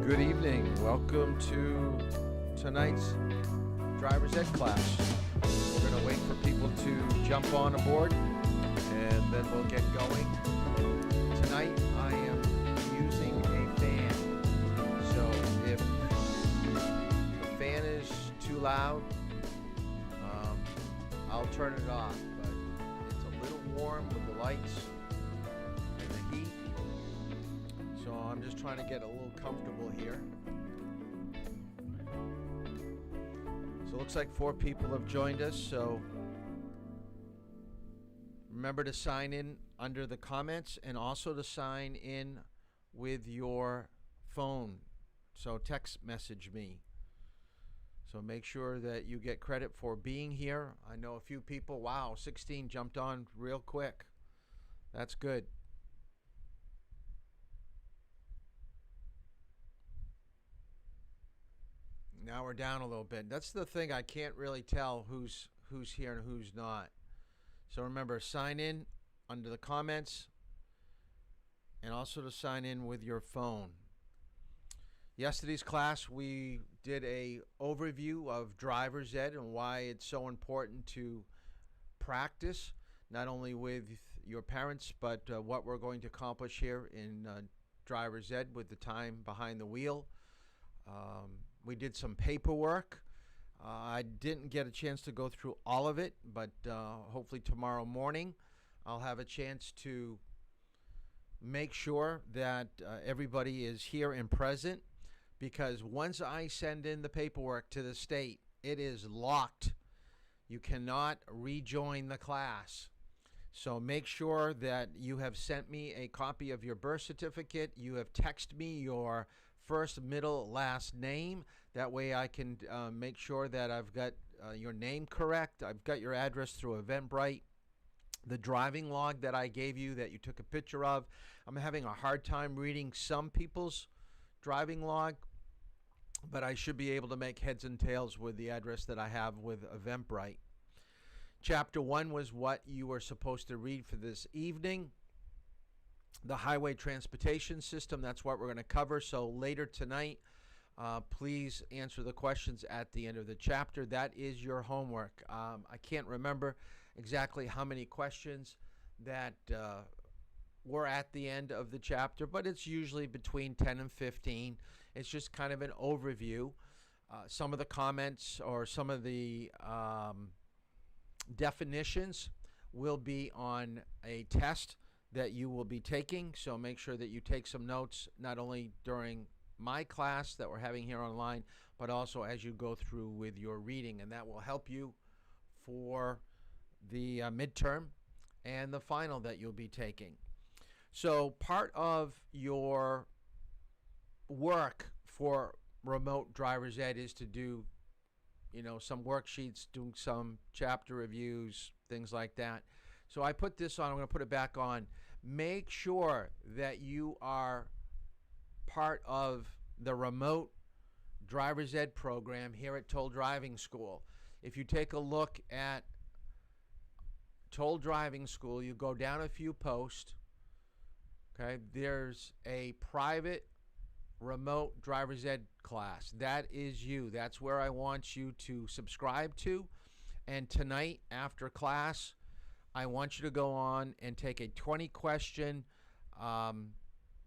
Good evening. Welcome to tonight's driver's ed class. We're going to wait for people to jump on aboard and then we'll get going. Tonight I am using a fan. So if the fan is too loud, I'll turn it off. But it's a little warm with the lights and the heat. So I'm just trying to get a little comfortable here. So it looks like 4 people have joined us. So remember to sign in under the comments and also to sign in with your phone. So text message me. So make sure that you get credit for being here. I know a few people, wow, 16 jumped on real quick. That's good. Now we're down a little bit. That's the thing, I can't really tell who's here and who's not. So remember, sign in under the comments and also to sign in with your phone. Yesterday's class we did a overview of driver's ed and why it's so important to practice not only with your parents but what we're going to accomplish here in driver's ed with the time behind the wheel. We did some paperwork. I didn't get a chance to go through all of it, but hopefully tomorrow morning I'll have a chance to make sure that everybody is here and present, because once I send in the paperwork to the state, it is locked. You cannot rejoin the class. So make sure that you have sent me a copy of your birth certificate. You have texted me your first, middle, last name. That way I can make sure that I've got your name correct. I've got your address through Eventbrite. The driving log that I gave you that you took a picture of, I'm having a hard time reading some people's driving log, but I should be able to make heads and tails with the address that I have with Eventbrite. Chapter 1 was what you were supposed to read for this evening. The highway transportation system, that's what we're going to cover. So later tonight, please answer the questions at the end of the chapter. That is your homework. I can't remember exactly how many questions that were at the end of the chapter, but it's usually between 10 and 15. It's just kind of an overview. Some of the comments or some of the definitions will be on a test that you will be taking, so make sure that you take some notes not only during my class that we're having here online, but also as you go through with your reading, and that will help you for the midterm and the final that you'll be taking. So part of your work for remote driver's ed is to do, some worksheets, doing some chapter reviews, things like that. So I put this on, I'm going to put it back on. Make sure that you are part of the remote driver's ed program here at Toll Driving School. If you take a look at Toll Driving School, you go down a few posts, okay, there's a private remote driver's ed class. That is you. That's where I want you to subscribe to. And tonight after class, I want you to go on and take a 20-question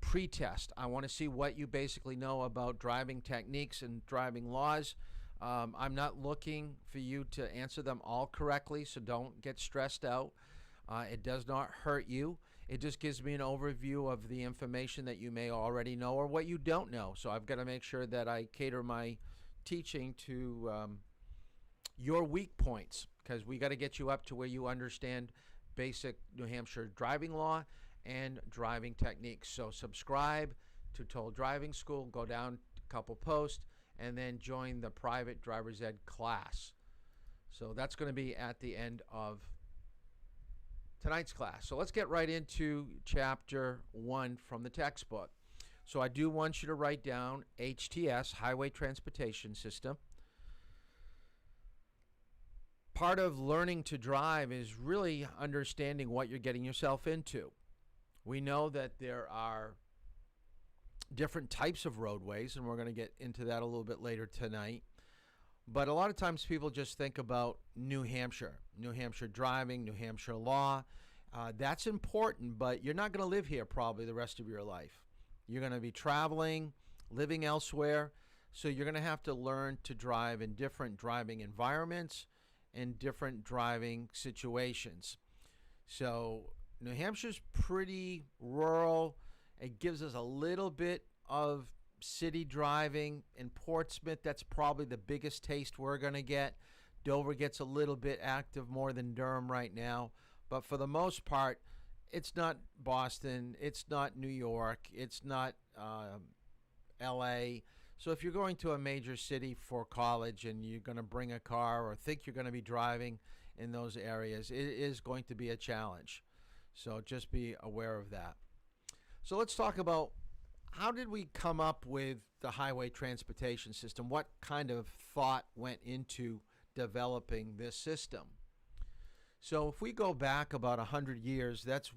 pre-test. I want to see what you basically know about driving techniques and driving laws. I'm not looking for you to answer them all correctly, so don't get stressed out. It does not hurt you. It just gives me an overview of the information that you may already know or what you don't know. So I've got to make sure that I cater my teaching to your weak points, because we got to get you up to where you understand basic New Hampshire driving law and driving techniques. So subscribe to Toll Driving School, go down a couple posts, and then join the private driver's ed class. So that's going to be at the end of tonight's class. So let's get right into chapter 1 from the textbook. So I do want you to write down HTS, Highway Transportation System. Part of learning to drive is really understanding what you're getting yourself into. We know that there are different types of roadways, and we're going to get into that a little bit later tonight. But a lot of times people just think about New Hampshire driving, New Hampshire law. That's important, but you're not going to live here probably the rest of your life. You're going to be traveling, living elsewhere, so you're going to have to learn to drive in different driving environments and different driving situations. So New Hampshire's pretty rural. It gives us a little bit of city driving. In Portsmouth, that's probably the biggest taste we're going to get. Dover gets a little bit active more than Durham right now. But for the most part, it's not Boston, it's not New York, it's not LA. So if you're going to a major city for college and you're going to bring a car or think you're going to be driving in those areas, it is going to be a challenge. So just be aware of that. So let's talk about how did we come up with the highway transportation system? What kind of thought went into developing this system? So if we go back about 100 years, that's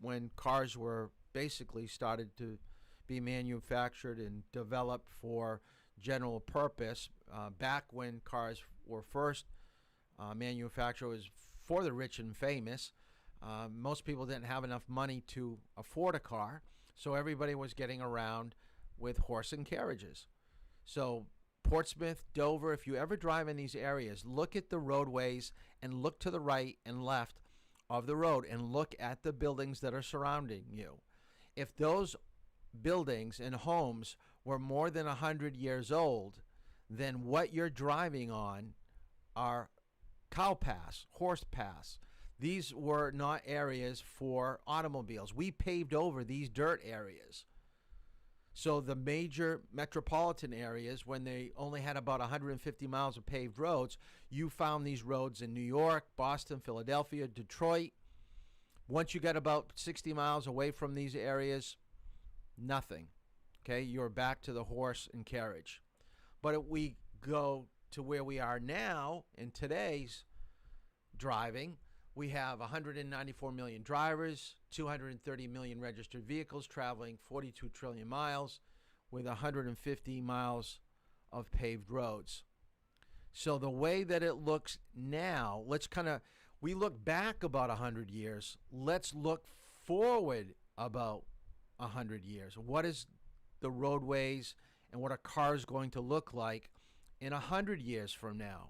when cars were basically started to be manufactured and developed for general purpose. Back when cars were first manufactured, it was for the rich and famous. Most people didn't have enough money to afford a car, so everybody was getting around with horse and carriages. So Portsmouth, Dover, if you ever drive in these areas, look at the roadways and look to the right and left of the road and look at the buildings that are surrounding you. If those buildings and homes were more than 100 years old, then what you're driving on are cow paths, horse paths. These were not areas for automobiles. We paved over these dirt areas. So the major metropolitan areas, when they only had about 150 miles of paved roads, you found these roads in New York, Boston, Philadelphia, Detroit. Once you get about 60 miles away from these areas, nothing. Okay, you're back to the horse and carriage. But if we go to where we are now in today's driving, we have 194 million drivers, 230 million registered vehicles traveling 42 trillion miles with 150 miles of paved roads. So the way that it looks now, we look back about 100 years. Let's look forward about 100 years. What is the roadways and what are cars going to look like in 100 years from now?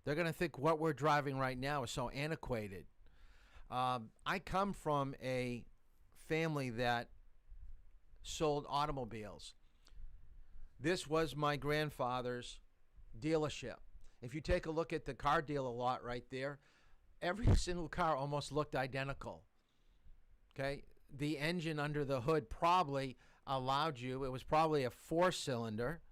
They're going to think what we're driving right now is so antiquated. I come from a family that sold automobiles. This was my grandfather's dealership. If you take a look at the car dealer lot right there, every single car almost looked identical. Okay? The engine under the hood probably allowed you, it was probably a 4-cylinder,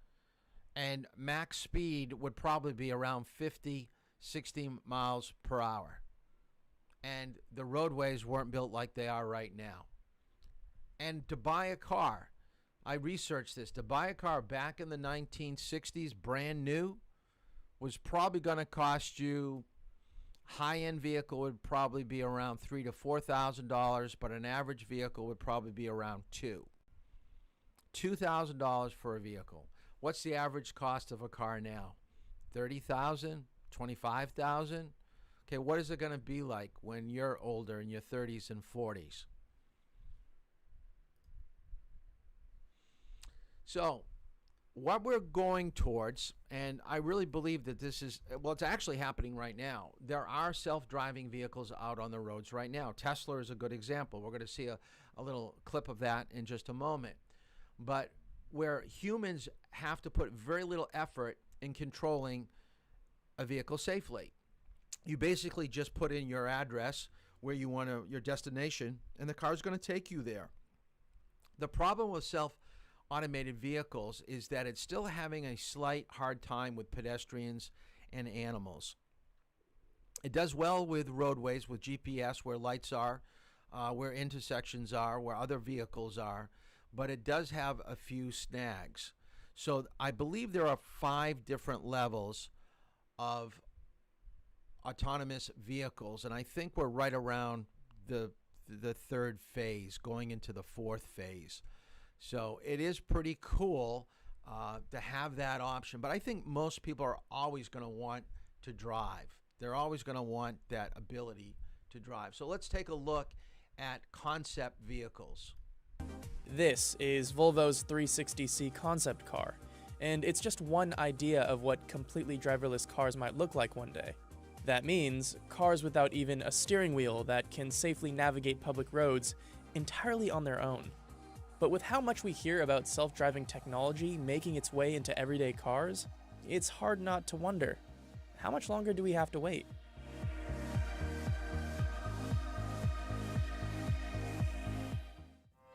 and max speed would probably be around 50, 60 miles per hour. And the roadways weren't built like they are right now. And to buy a car, I researched this, to buy a car back in the 1960s brand new was probably going to cost you, high-end vehicle would probably be around $3,000 to $4,000, but an average vehicle would probably be around $2,000 for a vehicle. What's the average cost of a car now? $30,000, $25,000? Okay, what is it going to be like when you're older in your 30s and 40s? So what we're going towards, and I really believe that this is, well, it's actually happening right now. There are self-driving vehicles out on the roads right now. Tesla is a good example. We're going to see a little clip of that in just a moment. But where humans have to put very little effort in controlling a vehicle safely. You basically just put in your address where you want your destination, and the car's going to take you there. The problem with self-automated vehicles is that it's still having a slight hard time with pedestrians and animals. It does well with roadways, with GPS, where lights are, where intersections are, where other vehicles are, but it does have a few snags. So I believe there are 5 different levels of autonomous vehicles, and I think we're right around the 3rd phase, going into the 4th phase. So it is pretty cool to have that option. But I think most people are always going to want to drive. They're always going to want that ability to drive. So let's take a look at concept vehicles. This is Volvo's 360C concept car, and it's just one idea of what completely driverless cars might look like one day. That means cars without even a steering wheel that can safely navigate public roads entirely on their own. But with how much we hear about self-driving technology making its way into everyday cars, it's hard not to wonder, how much longer do we have to wait?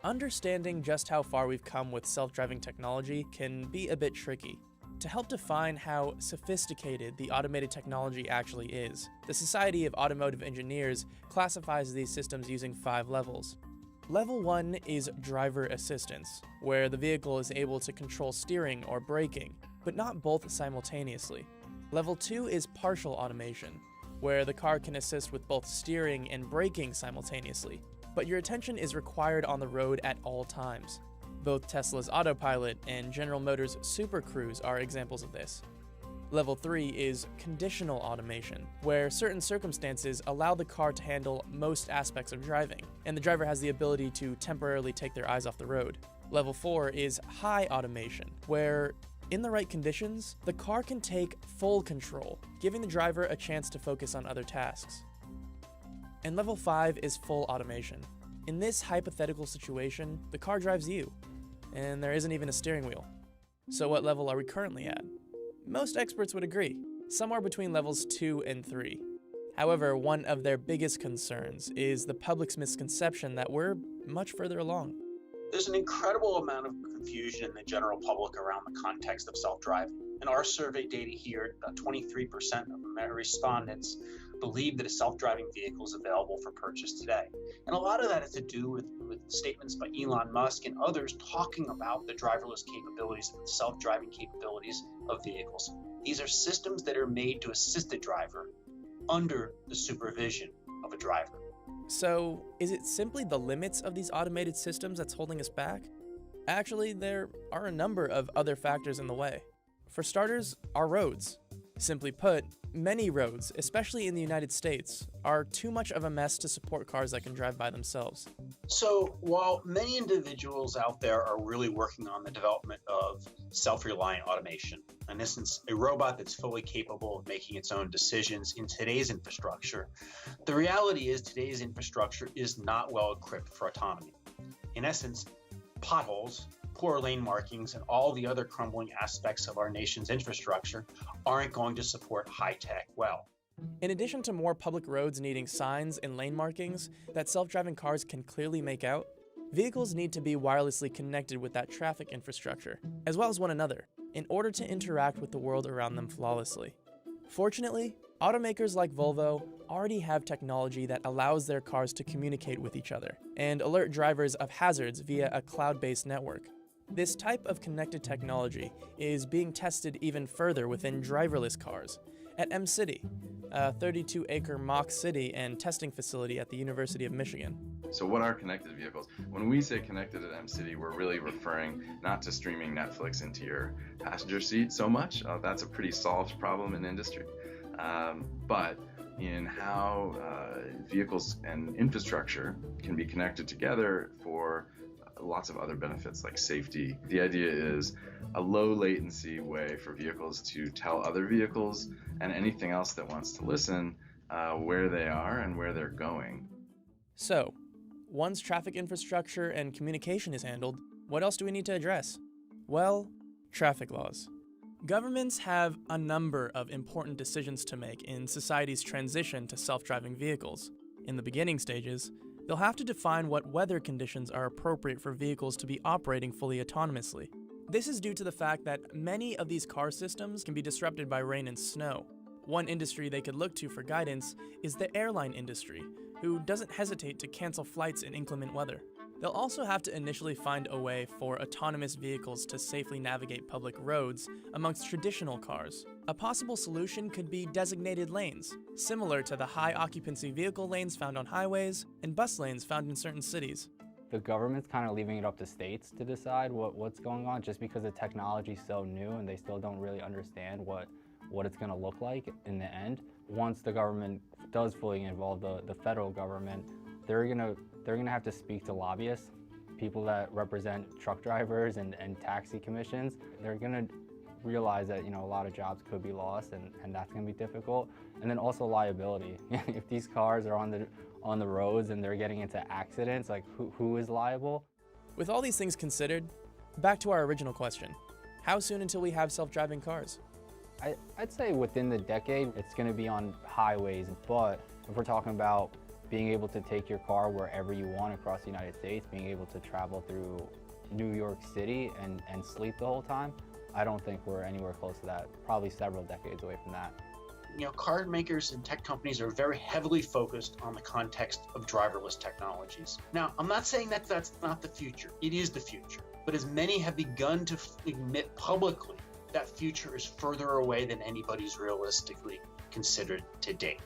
Understanding just how far we've come with self-driving technology can be a bit tricky. To help define how sophisticated the automated technology actually is, the Society of Automotive Engineers classifies these systems using 5 levels. Level 1 is driver assistance, where the vehicle is able to control steering or braking, but not both simultaneously. Level 2 is partial automation, where the car can assist with both steering and braking simultaneously, but your attention is required on the road at all times. Both Tesla's Autopilot and General Motors' Super Cruise are examples of this. Level 3 is conditional automation, where certain circumstances allow the car to handle most aspects of driving, and the driver has the ability to temporarily take their eyes off the road. Level 4 is high automation, where, in the right conditions, the car can take full control, giving the driver a chance to focus on other tasks. And level 5 is full automation. In this hypothetical situation, the car drives you, and there isn't even a steering wheel. So what level are we currently at? Most experts would agree, somewhere between levels 2 and 3. However, one of their biggest concerns is the public's misconception that we're much further along. There's an incredible amount of confusion in the general public around the context of self-driving. In our survey data here, about 23% of respondents believe that a self-driving vehicle is available for purchase today. And a lot of that has to do with statements by Elon Musk and others talking about the driverless capabilities and the self-driving capabilities of vehicles. These are systems that are made to assist the driver under the supervision of a driver. So, is it simply the limits of these automated systems that's holding us back? Actually, there are a number of other factors in the way. For starters, our roads. Simply put, many roads, especially in the United States, are too much of a mess to support cars that can drive by themselves. So while many individuals out there are really working on the development of self-reliant automation, in essence, a robot that's fully capable of making its own decisions in today's infrastructure, the reality is today's infrastructure is not well equipped for autonomy. In essence, potholes, poor lane markings, and all the other crumbling aspects of our nation's infrastructure aren't going to support high-tech well. In addition to more public roads needing signs and lane markings that self-driving cars can clearly make out, vehicles need to be wirelessly connected with that traffic infrastructure, as well as one another, in order to interact with the world around them flawlessly. Fortunately, automakers like Volvo already have technology that allows their cars to communicate with each other and alert drivers of hazards via a cloud-based network. This type of connected technology is being tested even further within driverless cars at M-City, a 32-acre mock city and testing facility at the University of Michigan. So what are connected vehicles? When we say connected at M-City, we're really referring not to streaming Netflix into your passenger seat so much. That's a pretty solved problem in industry. But in how vehicles and infrastructure can be connected together for lots of other benefits like safety. The idea is a low latency way for vehicles to tell other vehicles and anything else that wants to listen where they are and where they're going. So, once traffic infrastructure and communication is handled, what else do we need to address? Well, traffic laws. Governments have a number of important decisions to make in society's transition to self-driving vehicles. In the beginning stages, they'll have to define what weather conditions are appropriate for vehicles to be operating fully autonomously. This is due to the fact that many of these car systems can be disrupted by rain and snow. One industry they could look to for guidance is the airline industry, who doesn't hesitate to cancel flights in inclement weather. They'll also have to initially find a way for autonomous vehicles to safely navigate public roads amongst traditional cars. A possible solution could be designated lanes, similar to the high-occupancy vehicle lanes found on highways and bus lanes found in certain cities. The government's kind of leaving it up to states to decide what's going on, just because the technology's so new and they still don't really understand what it's going to look like in the end. Once the government does fully involve the federal government, they're gonna have to speak to lobbyists, people that represent truck drivers and taxi commissions. They're gonna realize that, you know, a lot of jobs could be lost, and that's gonna be difficult. And then also liability. If these cars are on the roads and they're getting into accidents, like who is liable? With all these things considered, back to our original question. How soon until we have self-driving cars? I'd say within the decade, it's gonna be on highways, but if we're talking about being able to take your car wherever you want across the United States, being able to travel through New York City and sleep the whole time, I don't think we're anywhere close to that. Probably several decades away from that. You know, car makers and tech companies are very heavily focused on the context of driverless technologies. Now, I'm not saying that that's not the future. It is the future. But as many have begun to admit publicly, that future is further away than anybody's realistically considered to date.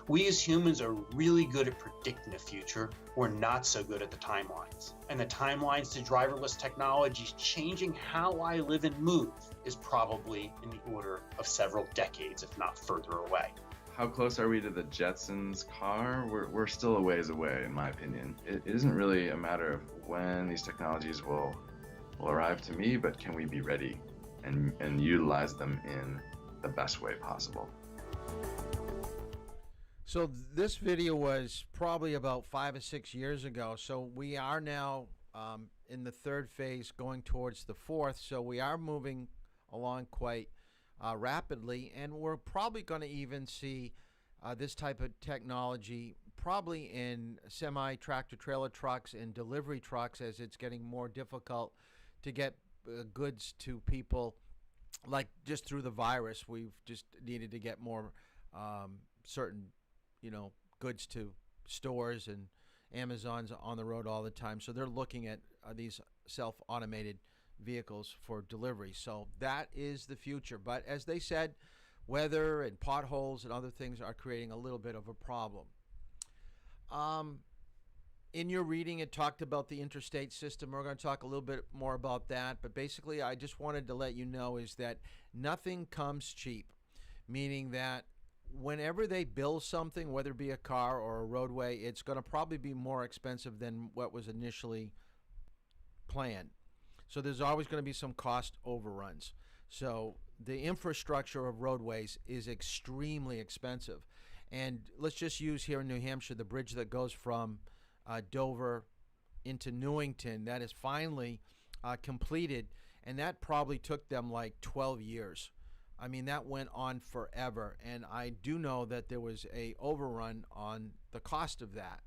We as humans are really good at predicting the future. We're not so good at the timelines. And the timelines to driverless technologies changing how I live and move is probably in the order of several decades, if not further away. How close are we to the Jetsons car? We're still a ways away, in my opinion. It isn't really a matter of when these technologies will arrive to me, but can we be ready and utilize them in the best way possible? So this video was probably about 5 or 6 years ago. So we are now in the third phase, going towards the fourth. So we are moving along quite rapidly, and we're probably going to even see this type of technology probably in semi-tractor trailer trucks and delivery trucks, as it's getting more difficult to get goods to people, like just through the virus. We've just needed to get more certain, goods to stores, and Amazon's on the road all the time. So they're looking at these self-automated vehicles for delivery. So that is the future. But as they said, weather and potholes and other things are creating a little bit of a problem. In your reading, it talked about the interstate system. We're going to talk a little bit more about that. But basically, I just wanted to let you know is that nothing comes cheap, meaning that whenever they build something, whether it be a car or a roadway, it's going to probably be more expensive than what was initially planned. So there's always going to be some cost overruns. So the infrastructure of roadways is extremely expensive. And let's just use here in New Hampshire the bridge that goes from Dover into Newington. That is finally completed, and that probably took them like 12 years. I mean, that went on forever, and I do know that there was a overrun on the cost of that.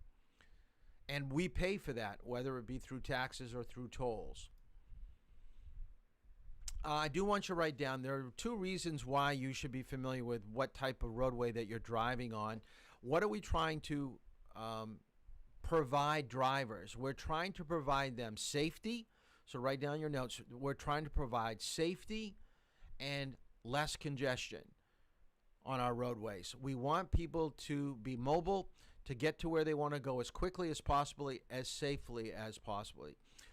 And we pay for that, whether it be through taxes or through tolls. I do want you to write down, there are 2 reasons why you should be familiar with what type of roadway that you're driving on. What are we trying to provide drivers? We're trying to provide them safety. So write down your notes. We're trying to provide safety and less congestion on our roadways. We want people to be mobile, to get to where they want to go as quickly as possible, as safely as possible.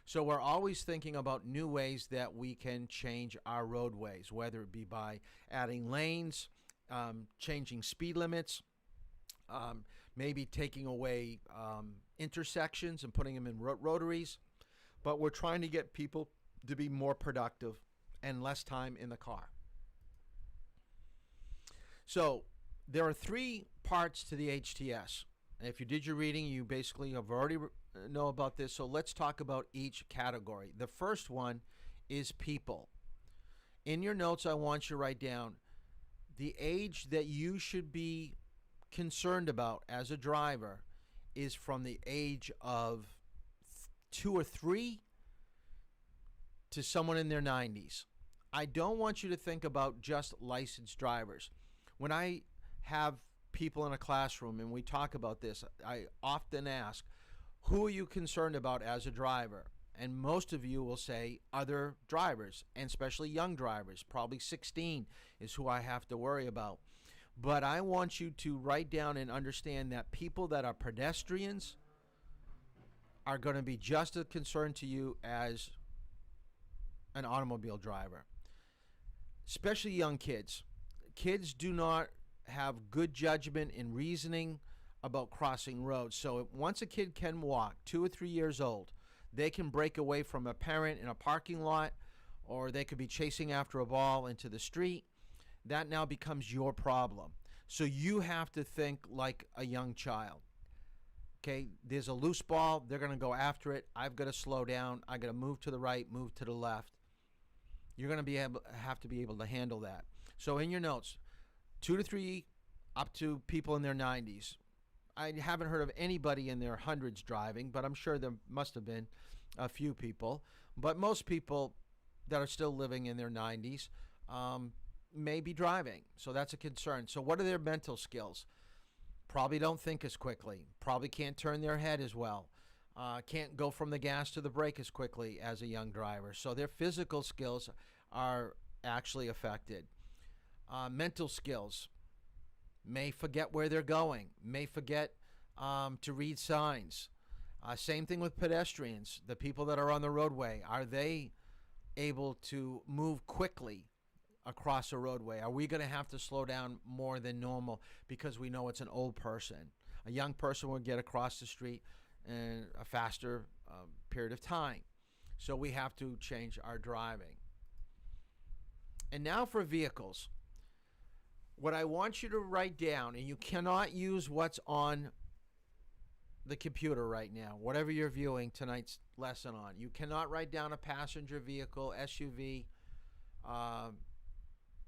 So we're always thinking about new ways that we can change our roadways, whether it be by adding lanes, changing speed limits, maybe taking away intersections and putting them in rotaries. But we're trying to get people to be more productive and less time in the car. So there are 3 parts to the HTS. And if you did your reading, you basically have already know about this. So let's talk about each category. The first one is people. In your notes, I want you to write down the age that you should be concerned about as a driver is from the age of 2 or 3 to someone in their 90s. I don't want you to think about just licensed drivers. When I have people in a classroom and we talk about this, I often ask, who are you concerned about as a driver? And most of you will say other drivers, and especially young drivers. Probably 16 is who I have to worry about. But I want you to write down and understand that people that are pedestrians are going to be just as concerned to you as an automobile driver, especially young kids. Kids do not have good judgment and reasoning about crossing roads. So once a kid can walk, 2 or 3 years old, they can break away from a parent in a parking lot, or they could be chasing after a ball into the street. That now becomes your problem. So you have to think like a young child. Okay, there's a loose ball. They're going to go after it. I've got to slow down. I got to move to the right, move to the left. You're going to have to be able to handle that. So in your notes, 2 to 3 up to people in their 90s. I haven't heard of anybody in their hundreds driving, but I'm sure there must have been a few people. But most people that are still living in their 90s may be driving. So that's a concern. So what are their mental skills? Probably don't think as quickly. Probably can't turn their head as well. Can't go from the gas to the brake as quickly as a young driver. So their physical skills are actually affected. Mental skills. May forget where they're going. May forget to read signs. Same thing with pedestrians. The people that are on the roadway, are they able to move quickly across a roadway? Are we going to have to slow down more than normal because we know it's an old person? A young person will get across the street in a faster period of time. So we have to change our driving. And now for vehicles. What I want you to write down, and you cannot use what's on the computer right now, whatever you're viewing tonight's lesson on. You cannot write down a passenger vehicle, SUV,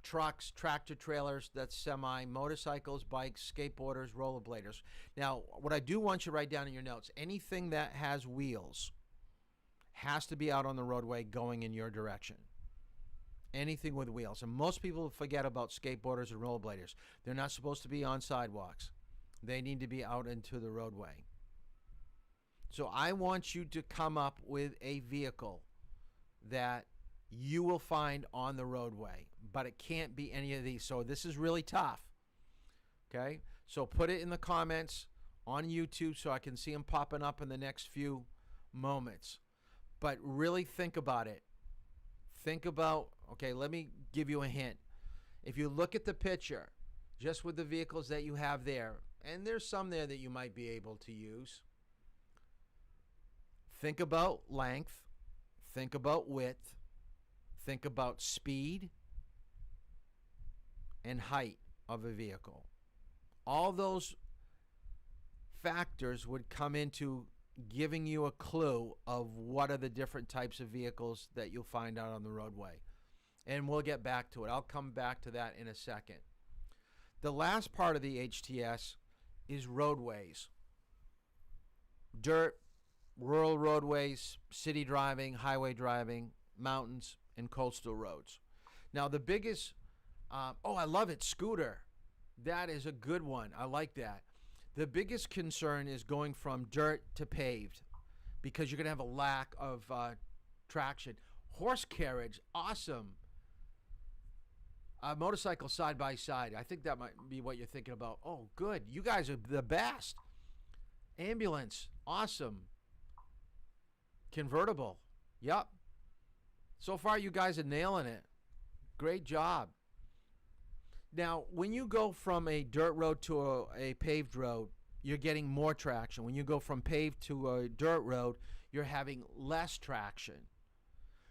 trucks, tractor trailers, that's semi, motorcycles, bikes, skateboarders, rollerbladers. Now, what I do want you to write down in your notes, anything that has wheels has to be out on the roadway going in your direction. Anything with wheels. And most people forget about skateboarders and rollerbladers. They're not supposed to be on sidewalks. They need to be out into the roadway. So I want you to come up with a vehicle that you will find on the roadway, but it can't be any of these. So this is really tough. Okay? So put it in the comments on YouTube so I can see them popping up in the next few moments. But really think about it. Think about, okay, let me give you a hint. If you look at the picture, just with the vehicles that you have there, and there's some there that you might be able to use, think about length, think about width, think about speed and height of a vehicle. All those factors would come into giving you a clue of what are the different types of vehicles that you'll find out on the roadway. And we'll get back to it. I'll come back to that in a second. The last part of the HTS is roadways. Dirt, rural roadways, city driving, highway driving, mountains, and coastal roads. Now the biggest, I love it, scooter. That is a good one. I like that. The biggest concern is going from dirt to paved because you're going to have a lack of traction. Horse carriage, awesome. Motorcycle side by side. I think that might be what you're thinking about. Oh, good. You guys are the best. Ambulance, awesome. Convertible, yep. So far, you guys are nailing it. Great job. Now, when you go from a dirt road to a paved road, you're getting more traction. When you go from paved to a dirt road, you're having less traction.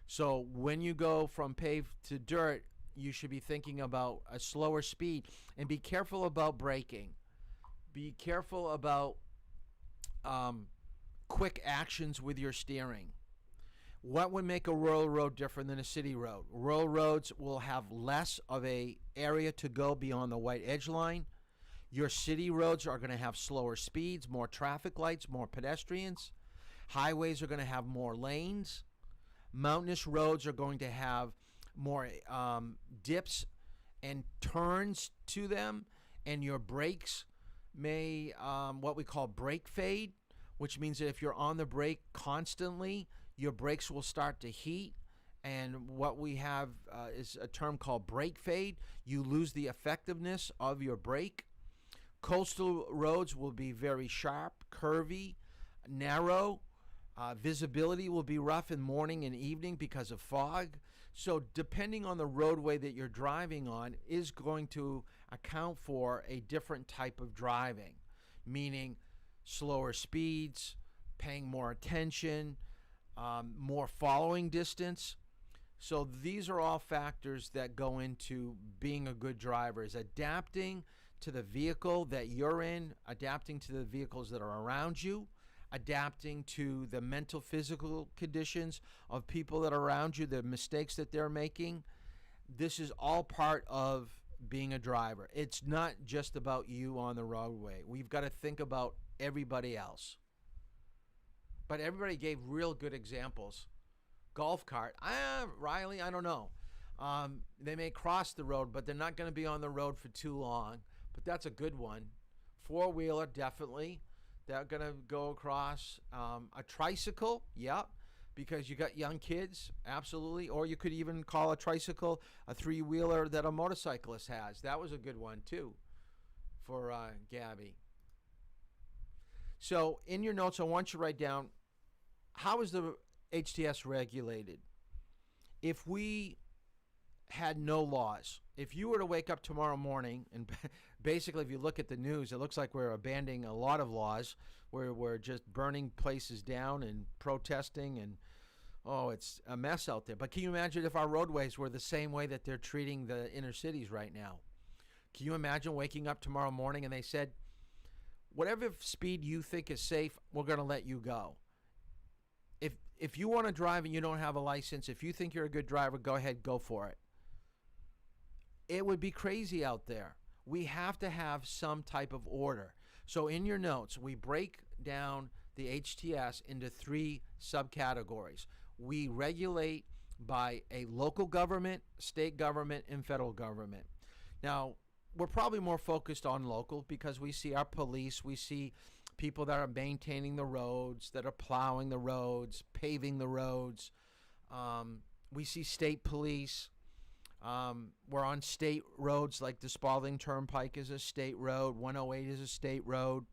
So when you go from paved to dirt, you should be thinking about a slower speed. And be careful about braking. Be careful about quick actions with your steering. What would make a rural road different than a city road? Rural roads will have less of a area to go beyond the white edge line. Your city roads are going to have slower speeds, more traffic lights, more pedestrians. Highways are going to have more lanes. Mountainous roads are going to have more dips and turns to them. And your brakes may, what we call brake fade, which means that if you're on the brake constantly, your brakes will start to heat, and what we have is a term called brake fade. You lose the effectiveness of your brake. Coastal roads will be very sharp, curvy, narrow, Visibility will be rough in morning and evening because of fog. So depending on the roadway that you're driving on is going to account for a different type of driving, meaning slower speeds, paying more attention, more following distance. So these are all factors that go into being a good driver, is adapting to the vehicle that you're in, adapting to the vehicles that are around you, adapting to the mental, physical conditions of people that are around you, the mistakes that they're making. This is all part of being a driver. It's not just about you on the roadway. We've got to think about everybody else. But everybody gave real good examples. Golf cart, Riley, I don't know. They may cross the road, but they're not going to be on the road for too long. But that's a good one. Four-wheeler, definitely. They're going to go across. A tricycle, yep, because you got young kids, absolutely. Or you could even call a tricycle a three-wheeler that a motorcyclist has. That was a good one, too, for Gabby. So in your notes, I want you to write down, how is the HTS regulated? If we had no laws, if you were to wake up tomorrow morning, and basically if you look at the news, it looks like we're abandoning a lot of laws, where we're just burning places down and protesting, and it's a mess out there. But can you imagine if our roadways were the same way that they're treating the inner cities right now? Can you imagine waking up tomorrow morning and they said, whatever speed you think is safe, we're going to let you go. If you want to drive and you don't have a license, if you think you're a good driver, go ahead, go for it. It would be crazy out there. We have to have some type of order. So in your notes, we break down the HTS into 3 subcategories. We regulate by a local government, state government, and federal government. Now, we're probably more focused on local because we see our police, we see people that are maintaining the roads, that are plowing the roads, paving the roads. We see state police. We're on state roads, like the Spalding Turnpike is a state road, 108 is a state road.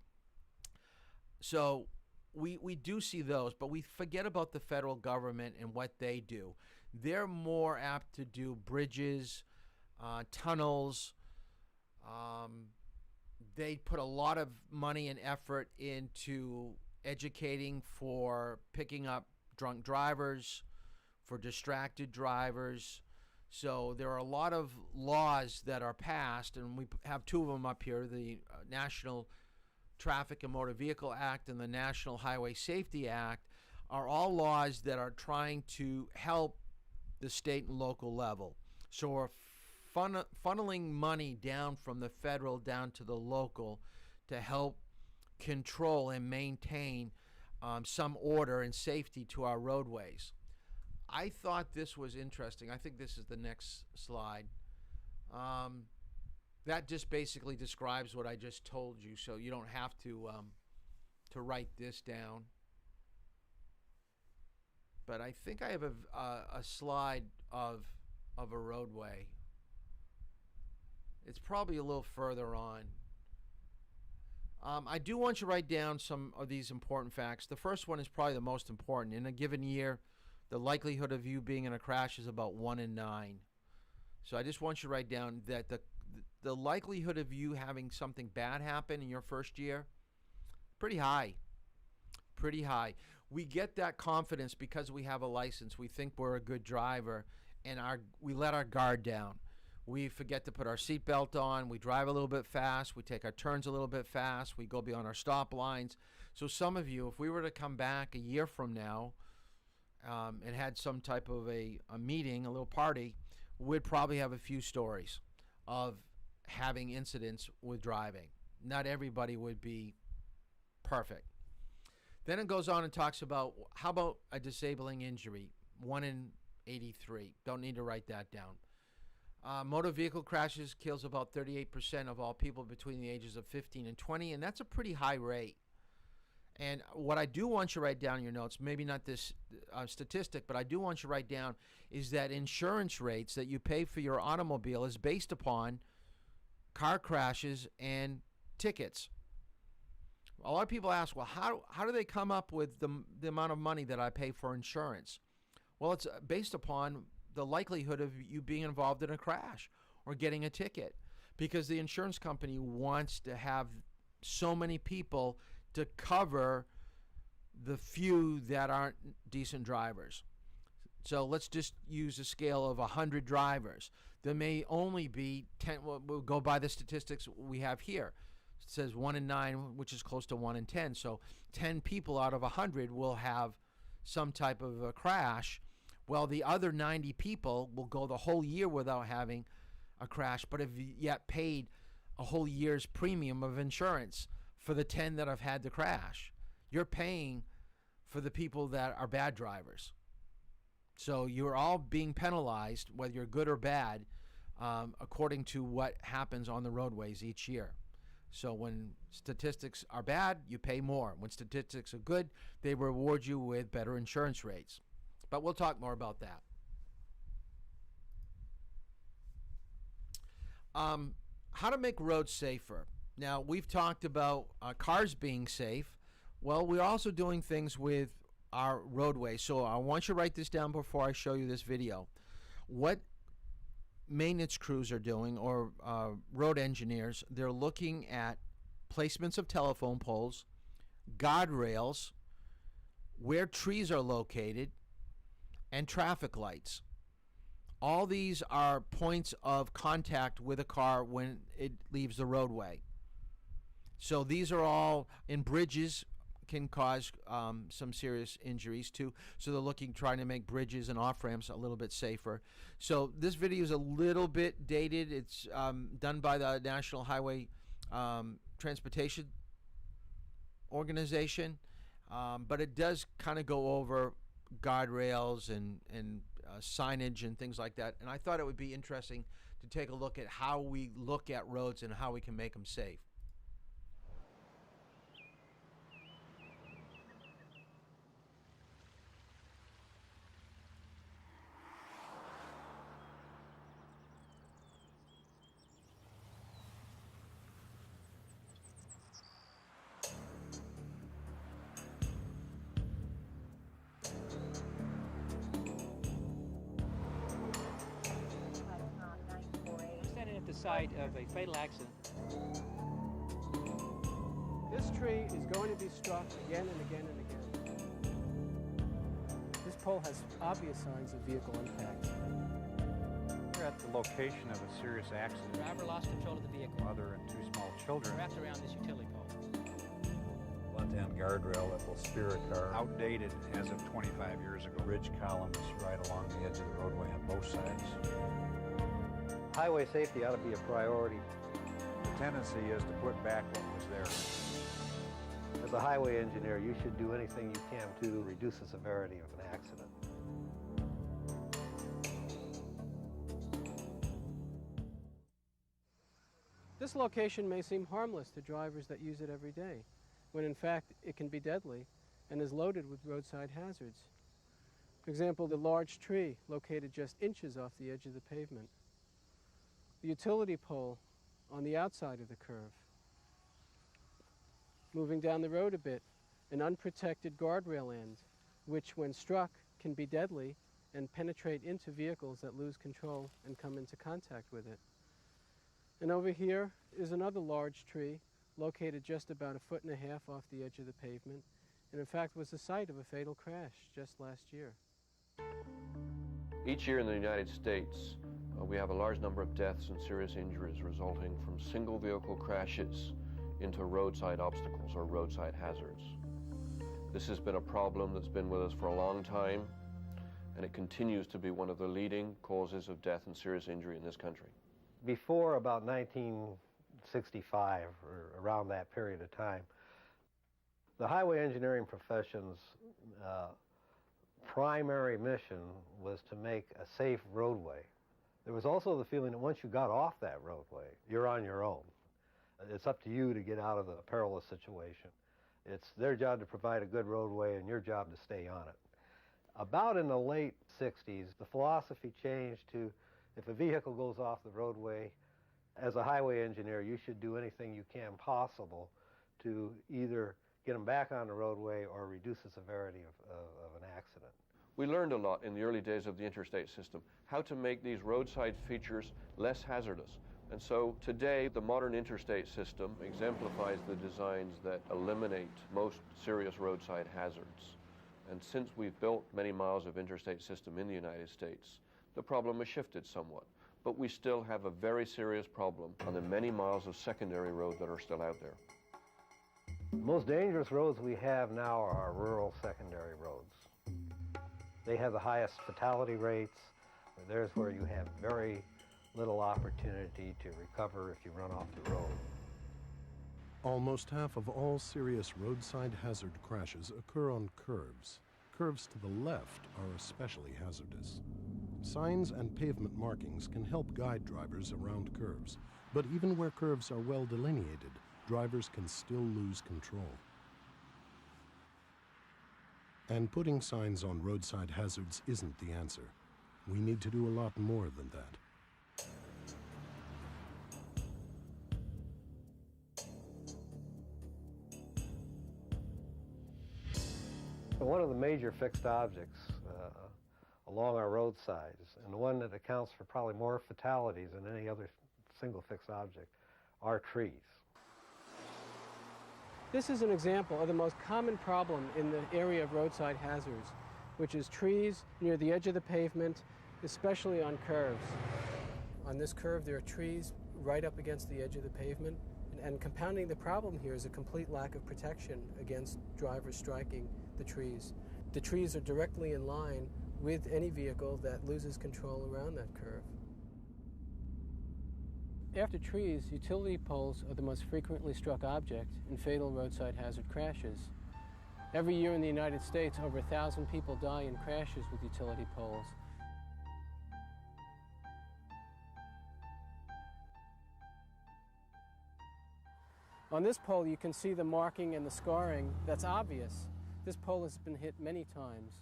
So we do see those, but we forget about the federal government and what they do. They're more apt to do bridges, tunnels. They put a lot of money and effort into educating for picking up drunk drivers, for distracted drivers. So there are a lot of laws that are passed, and we have 2 of them up here, the National Traffic and Motor Vehicle Act and the National Highway Safety Act, are all laws that are trying to help the state and local level. So we're funneling money down from the federal down to the local to help control and maintain some order and safety to our roadways. I thought this was interesting. I think this is the next slide. That just basically describes what I just told you, so you don't have to write this down. But I think I have a slide of a roadway. It's probably a little further on. I do want you to write down some of these important facts. The first one is probably the most important. In a given year, the likelihood of you being in a crash is about 1 in 9. So I just want you to write down that the likelihood of you having something bad happen in your first year, pretty high. Pretty high. We get that confidence because we have a license. We think we're a good driver, and we let our guard down. We forget to put our seatbelt on. We drive a little bit fast. We take our turns a little bit fast. We go beyond our stop lines. So some of you, if we were to come back a year from now and had some type of a meeting, a little party, we'd probably have a few stories of having incidents with driving. Not everybody would be perfect. Then it goes on and talks about, how about a disabling injury? 1 in 83. Don't need to write that down. Motor vehicle crashes kills about 38% of all people between the ages of 15 and 20, and that's a pretty high rate. And what I do want you to write down in your notes, maybe not this statistic, but I do want you to write down, is that insurance rates that you pay for your automobile is based upon car crashes and tickets. A lot of people ask, well, how do they come up with the amount of money that I pay for insurance? Well, it's based upon the likelihood of you being involved in a crash or getting a ticket, because the insurance company wants to have so many people to cover the few that aren't decent drivers. So let's just use a scale of 100 drivers. There may only be 10, we'll go by the statistics we have here. It says 1 in 9, which is close to 1 in 10. So 10 people out of 100 will have some type of a crash. Well, the other 90 people will go the whole year without having a crash, but have yet paid a whole year's premium of insurance for the 10 that have had the crash. You're paying for the people that are bad drivers. So you're all being penalized, whether you're good or bad, according to what happens on the roadways each year. So when statistics are bad, you pay more. When statistics are good, they reward you with better insurance rates. But we'll talk more about that. How to make roads safer. Now, we've talked about cars being safe. Well, we're also doing things with our roadways. So I want you to write this down before I show you this video. What maintenance crews are doing, or road engineers, they're looking at placements of telephone poles, guardrails, where trees are located, and traffic lights. All these are points of contact with a car when it leaves the roadway. So these are all in bridges, can cause some serious injuries too. So they're trying to make bridges and off-ramps a little bit safer. So this video is a little bit dated. It's done by the National Highway Transportation Organization, but it does kind of go over guardrails and signage and things like that. And I thought it would be interesting to take a look at how we look at roads and how we can make them safe. Site of a fatal accident. This tree is going to be struck again and again and again. This pole has obvious signs of vehicle impact. We're at the location of a serious accident. The driver lost control of the vehicle. Mother and 2 small children. Wrapped around this utility pole. Left-hand guardrail that will steer a car. Outdated as of 25 years ago. Ridge columns right along the edge of the roadway on both sides. Highway safety ought to be a priority. The tendency is to put back what was there. As a highway engineer, you should do anything you can to reduce the severity of an accident. This location may seem harmless to drivers that use it every day, when in fact it can be deadly and is loaded with roadside hazards. For example, the large tree located just inches off the edge of the pavement. The utility pole on the outside of the curve. Moving down the road a bit, an unprotected guardrail end, which when struck can be deadly and penetrate into vehicles that lose control and come into contact with it. And over here is another large tree located just about 1.5 feet off the edge of the pavement, and in fact was the site of a fatal crash just last year. Each year in the United States, we have a large number of deaths and serious injuries resulting from single vehicle crashes into roadside obstacles or roadside hazards. This has been a problem that's been with us for a long time, and it continues to be one of the leading causes of death and serious injury in this country. Before about 1965, or around that period of time, the highway engineering profession's primary mission was to make a safe roadway. There was also the feeling that once you got off that roadway, you're on your own. It's up to you to get out of the perilous situation. It's their job to provide a good roadway and your job to stay on it. About in the late 60s, the philosophy changed to, if a vehicle goes off the roadway, as a highway engineer, you should do anything you can possible to either get them back on the roadway or reduce the severity of an accident. We learned a lot in the early days of the interstate system, how to make these roadside features less hazardous. And so today, the modern interstate system exemplifies the designs that eliminate most serious roadside hazards. And since we've built many miles of interstate system in the United States, the problem has shifted somewhat. But we still have a very serious problem on the many miles of secondary road that are still out there. The most dangerous roads we have now are our rural secondary roads. They have the highest fatality rates. There's where you have very little opportunity to recover if you run off the road. Almost half of all serious roadside hazard crashes occur on curves. Curves to the left are especially hazardous. Signs and pavement markings can help guide drivers around curves, but even where curves are well delineated, drivers can still lose control. And putting signs on roadside hazards isn't the answer. We need to do a lot more than that. One of the major fixed objects along our roadsides, and the one that accounts for probably more fatalities than any other single fixed object, are trees. This is an example of the most common problem in the area of roadside hazards, which is trees near the edge of the pavement, especially on curves. On this curve, there are trees right up against the edge of the pavement, and compounding the problem here is a complete lack of protection against drivers striking the trees. The trees are directly in line with any vehicle that loses control around that curve. After trees, utility poles are the most frequently struck object in fatal roadside hazard crashes. Every year in the United States, over 1,000 people die in crashes with utility poles. On this pole, you can see the marking and the scarring that's obvious. This pole has been hit many times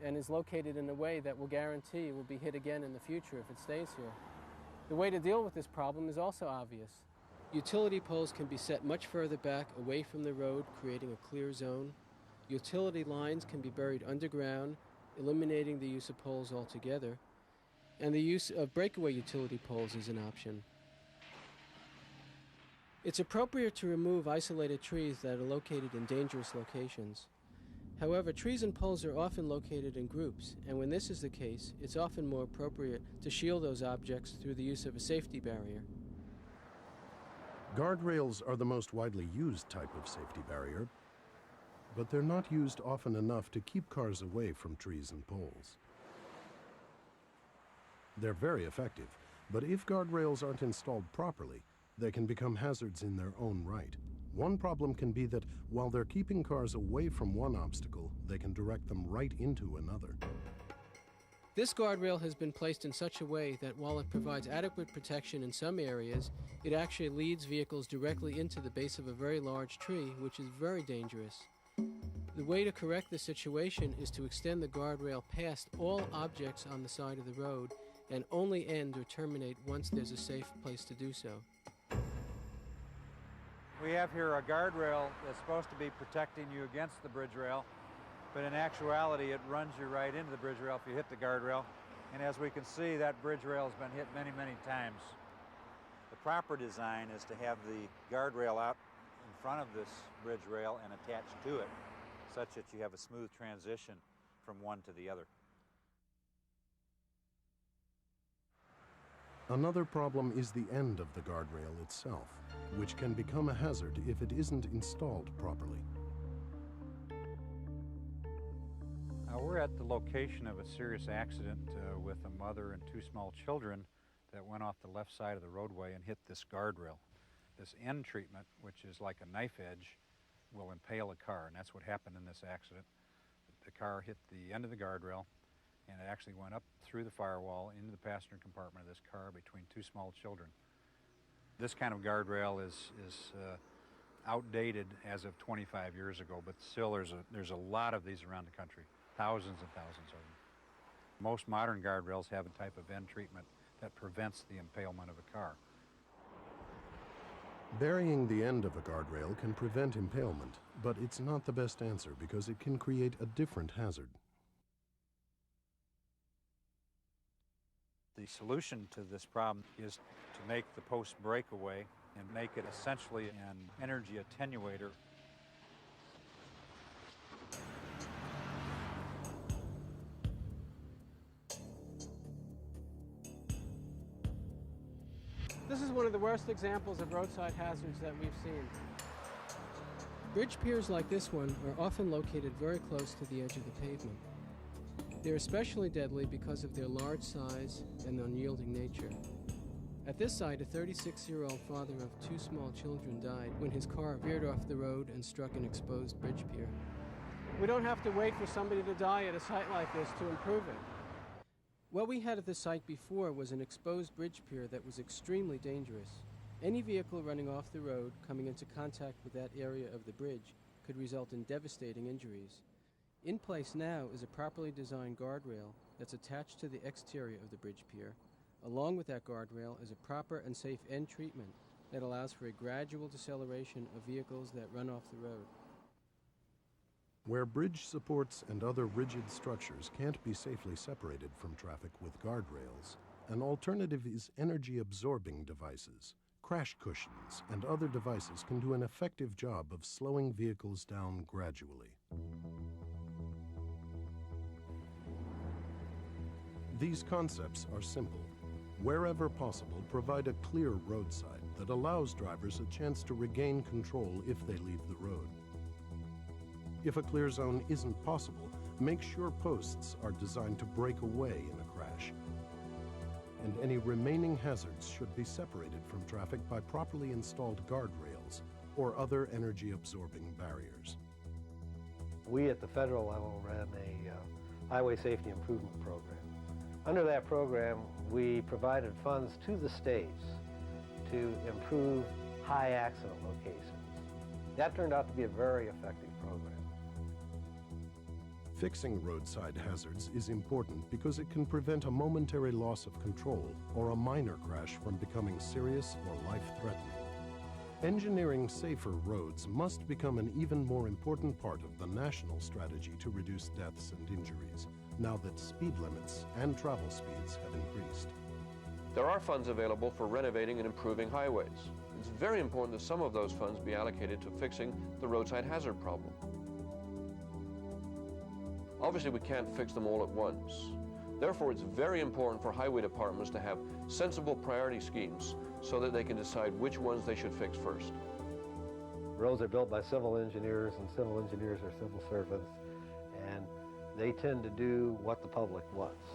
and is located in a way that will guarantee it will be hit again in the future if it stays here. The way to deal with this problem is also obvious. Utility poles can be set much further back away from the road, creating a clear zone. Utility lines can be buried underground, eliminating the use of poles altogether. And the use of breakaway utility poles is an option. It's appropriate to remove isolated trees that are located in dangerous locations. However, trees and poles are often located in groups, and when this is the case, it's often more appropriate to shield those objects through the use of a safety barrier. Guardrails are the most widely used type of safety barrier, but they're not used often enough to keep cars away from trees and poles. They're very effective, but if guardrails aren't installed properly, they can become hazards in their own right. One problem can be that while they're keeping cars away from one obstacle, they can direct them right into another. This guardrail has been placed in such a way that while it provides adequate protection in some areas, it actually leads vehicles directly into the base of a very large tree, which is very dangerous. The way to correct the situation is to extend the guardrail past all objects on the side of the road and only end or terminate once there's a safe place to do so. We have here a guardrail that's supposed to be protecting you against the bridge rail, but in actuality it runs you right into the bridge rail if you hit the guardrail. And as we can see, that bridge rail has been hit many, many times. The proper design is to have the guardrail out in front of this bridge rail and attached to it, such that you have a smooth transition from one to the other. Another problem is the end of the guardrail itself, which can become a hazard if it isn't installed properly. We're at the location of a serious accident with a mother and two small children that went off the left side of the roadway and hit this guardrail. This end treatment, which is like a knife edge, will impale a car, and that's what happened in this accident. The car hit the end of the guardrail, and it actually went up through the firewall into the passenger compartment of this car between two small children. This kind of guardrail is outdated as of 25 years ago, but still there's a lot of these around the country, thousands and thousands of them. Most modern guardrails have a type of end treatment that prevents the impalement of a car. Burying the end of a guardrail can prevent impalement, but it's not the best answer because it can create a different hazard. The solution to this problem is to make the post breakaway and make it essentially an energy attenuator. This is one of the worst examples of roadside hazards that we've seen. Bridge piers like this one are often located very close to the edge of the pavement. They're especially deadly because of their large size and unyielding nature. At this site, a 36-year-old father of 2 small children died when his car veered off the road and struck an exposed bridge pier. We don't have to wait for somebody to die at a site like this to improve it. What we had at the site before was an exposed bridge pier that was extremely dangerous. Any vehicle running off the road coming into contact with that area of the bridge could result in devastating injuries. In place now is a properly designed guardrail that's attached to the exterior of the bridge pier. Along with that guardrail is a proper and safe end treatment that allows for a gradual deceleration of vehicles that run off the road. Where bridge supports and other rigid structures can't be safely separated from traffic with guardrails, an alternative is energy-absorbing devices. Crash cushions and other devices can do an effective job of slowing vehicles down gradually. These concepts are simple. Wherever possible, provide a clear roadside that allows drivers a chance to regain control if they leave the road. If a clear zone isn't possible, make sure posts are designed to break away in a crash. And any remaining hazards should be separated from traffic by properly installed guardrails or other energy-absorbing barriers. We at the federal level ran a highway safety improvement program. Under that program, we provided funds to the states to improve high accident locations. That turned out to be a very effective program. Fixing roadside hazards is important because it can prevent a momentary loss of control or a minor crash from becoming serious or life-threatening. Engineering safer roads must become an even more important part of the national strategy to reduce deaths and injuries, now that speed limits and travel speeds have increased. There are funds available for renovating and improving highways. It's very important that some of those funds be allocated to fixing the roadside hazard problem. Obviously, we can't fix them all at once. Therefore, it's very important for highway departments to have sensible priority schemes so that they can decide which ones they should fix first. Roads are built by civil engineers, and civil engineers are civil servants, and they tend to do what the public wants.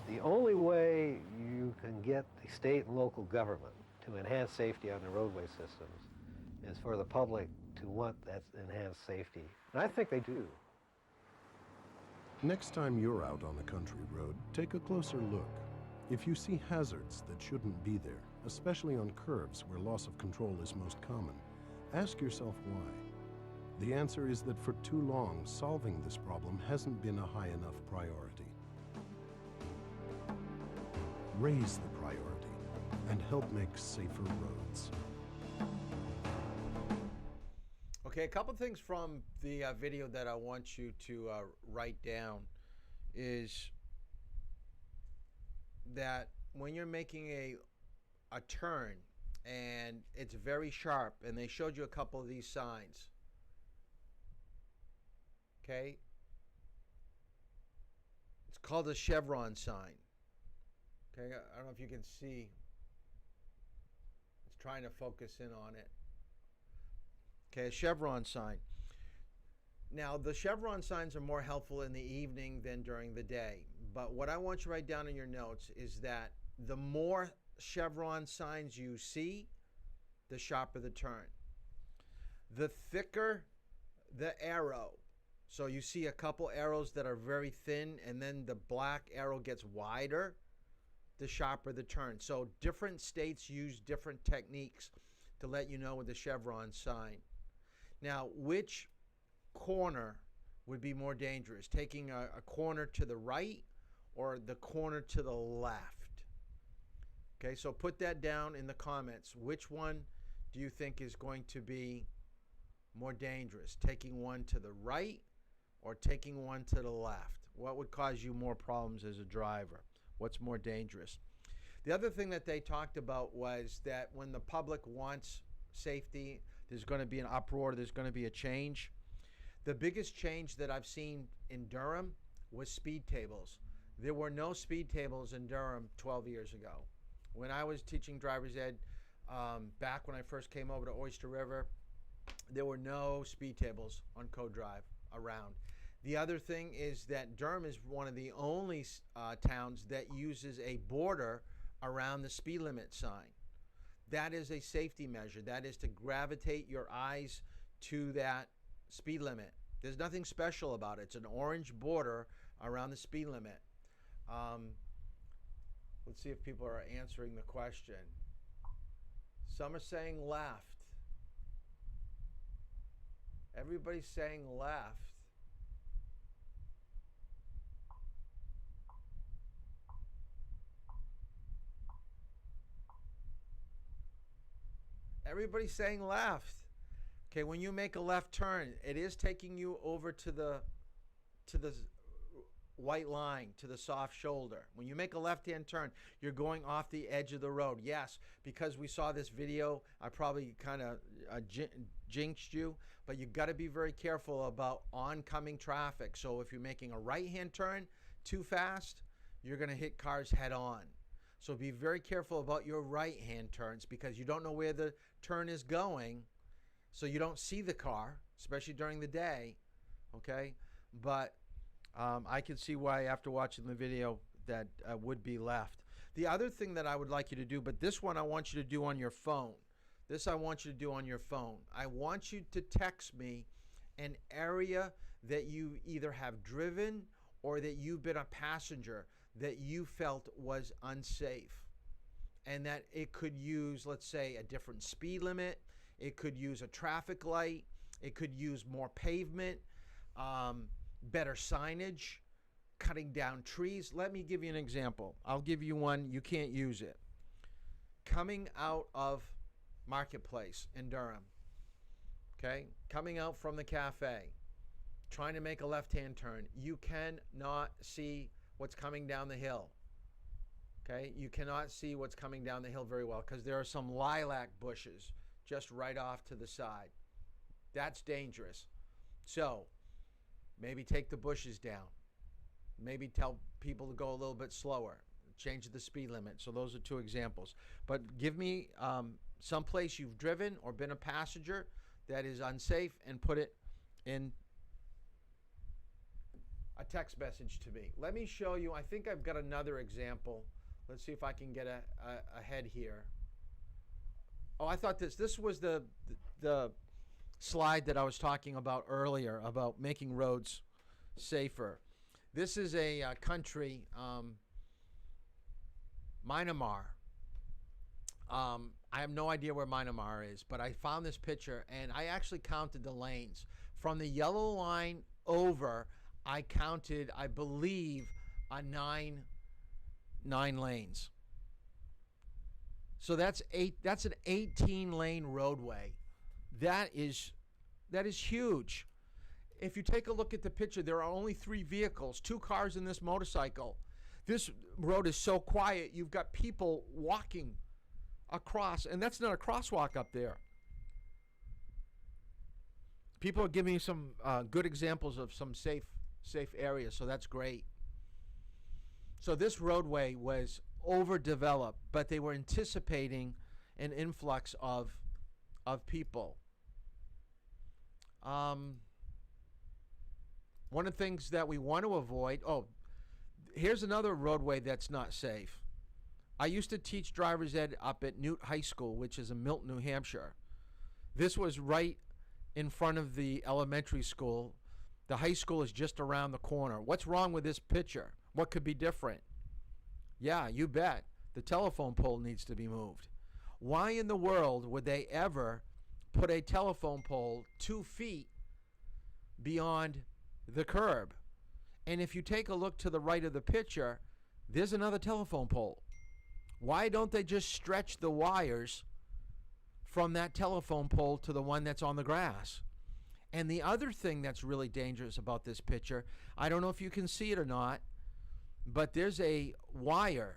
The only way you can get the state and local government to enhance safety on the roadway systems is for the public to want that enhanced safety. And I think they do. Next time you're out on a country road, take a closer look. If you see hazards that shouldn't be there, especially on curves where loss of control is most common, ask yourself why. The answer is that for too long, solving this problem hasn't been a high enough priority. Raise the priority and help make safer roads. Okay, a couple things from the video that I want you to write down is that when you're making a turn and it's very sharp, and they showed you a couple of these signs, okay? It's called a chevron sign. Okay, I don't know if you can see. It's trying to focus in on it. Okay, a chevron sign. Now, the chevron signs are more helpful in the evening than during the day. But what I want you to write down in your notes is that the more chevron signs you see, the sharper the turn. The thicker the arrow. So you see a couple arrows that are very thin, and then the black arrow gets wider, the sharper the turn. So different states use different techniques to let you know with the chevron sign. Now, which corner would be more dangerous? Taking a corner to the right or the corner to the left? Okay, so put that down in the comments. Which one do you think is going to be more dangerous? Taking one to the right or taking one to the left? What would cause you more problems as a driver? What's more dangerous? The other thing that they talked about was that when the public wants safety, there's going to be an uproar, there's going to be a change. The biggest change that I've seen in Durham was speed tables. There were no speed tables in Durham 12 years ago. When I was teaching driver's ed, back when I first came over to Oyster River, there were no speed tables on Code Drive around. The other thing is that Durham is one of the only towns that uses a border around the speed limit sign. That is a safety measure. That is to gravitate your eyes to that speed limit. There's nothing special about it. It's an orange border around the speed limit. Let's see if people are answering the question. Some are saying left. Everybody's saying left. Everybody's saying left. Okay, when you make a left turn, it is taking you over to the white line, to the soft shoulder. When you make a left-hand turn, you're going off the edge of the road. Yes, because we saw this video, I probably kind of jinxed you, but you got to be very careful about oncoming traffic. So if you're making a right-hand turn too fast, you're going to hit cars head on. So be very careful about your right-hand turns because you don't know where the turn is going, so you don't see the car, especially during the day, okay? But I can see why after watching the video that would be left. The other thing that I would like you to do, but this one I want you to do on your phone. This I want you to do on your phone. I want you to text me an area that you either have driven or that you've been a passenger that you felt was unsafe. And that it could use, let's say, a different speed limit. It could use a traffic light. It could use more pavement, better signage, cutting down trees. Let me give you an example. I'll give you one. You can't use it. Coming out of Marketplace in Durham, okay? Coming out from the cafe, trying to make a left-hand turn. You cannot see what's coming down the hill, okay? You cannot see what's coming down the hill very well because there are some lilac bushes just right off to the side. That's dangerous. So maybe take the bushes down. Maybe tell people to go a little bit slower. Change the speed limit. So those are two examples. But give me some place you've driven or been a passenger that is unsafe and put it in a text message to me. Let me show you. I think I've got another example. Let's see if I can get ahead here. Oh, I thought this was the slide that I was talking about earlier about making roads safer. This is a country, Myanmar. I have no idea where Myanmar is, but I found this picture and I actually counted the lanes. From the yellow line over, I counted, I believe, nine lanes. So that's an 18-lane roadway. That is huge. If you take a look at the picture, there are only 3 vehicles, 2 cars and this motorcycle. This road is so quiet, you've got people walking across, and that's not a crosswalk up there. People are giving me some good examples of some safe areas, so that's great. So this roadway was overdeveloped, but they were anticipating an influx of people. One of the things that we want to avoid, here's another roadway that's not safe. I used to teach driver's ed up at Newt High School, which is in Milton, New Hampshire. This was right in front of the elementary school. The high school is just around the corner. What's wrong with this picture? What could be different? Yeah, you bet. The telephone pole needs to be moved. Why in the world would they ever put a telephone pole 2 feet beyond the curb? And if you take a look to the right of the picture, there's another telephone pole. Why don't they just stretch the wires from that telephone pole to the one that's on the grass. And the other thing that's really dangerous about this picture, I don't know if you can see it or not, but there's a wire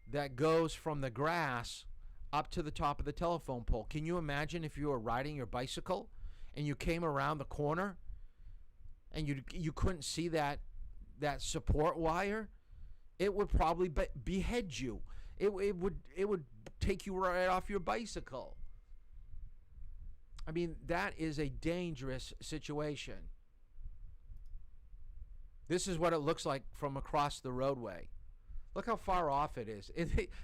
that goes from the grass up to the top of the telephone pole. Can you imagine if you were riding your bicycle and you came around the corner and you couldn't see that support wire? It would probably behead you. It would take you right off your bicycle. I mean, that is a dangerous situation. This is what it looks like from across the roadway. Look how far off it is.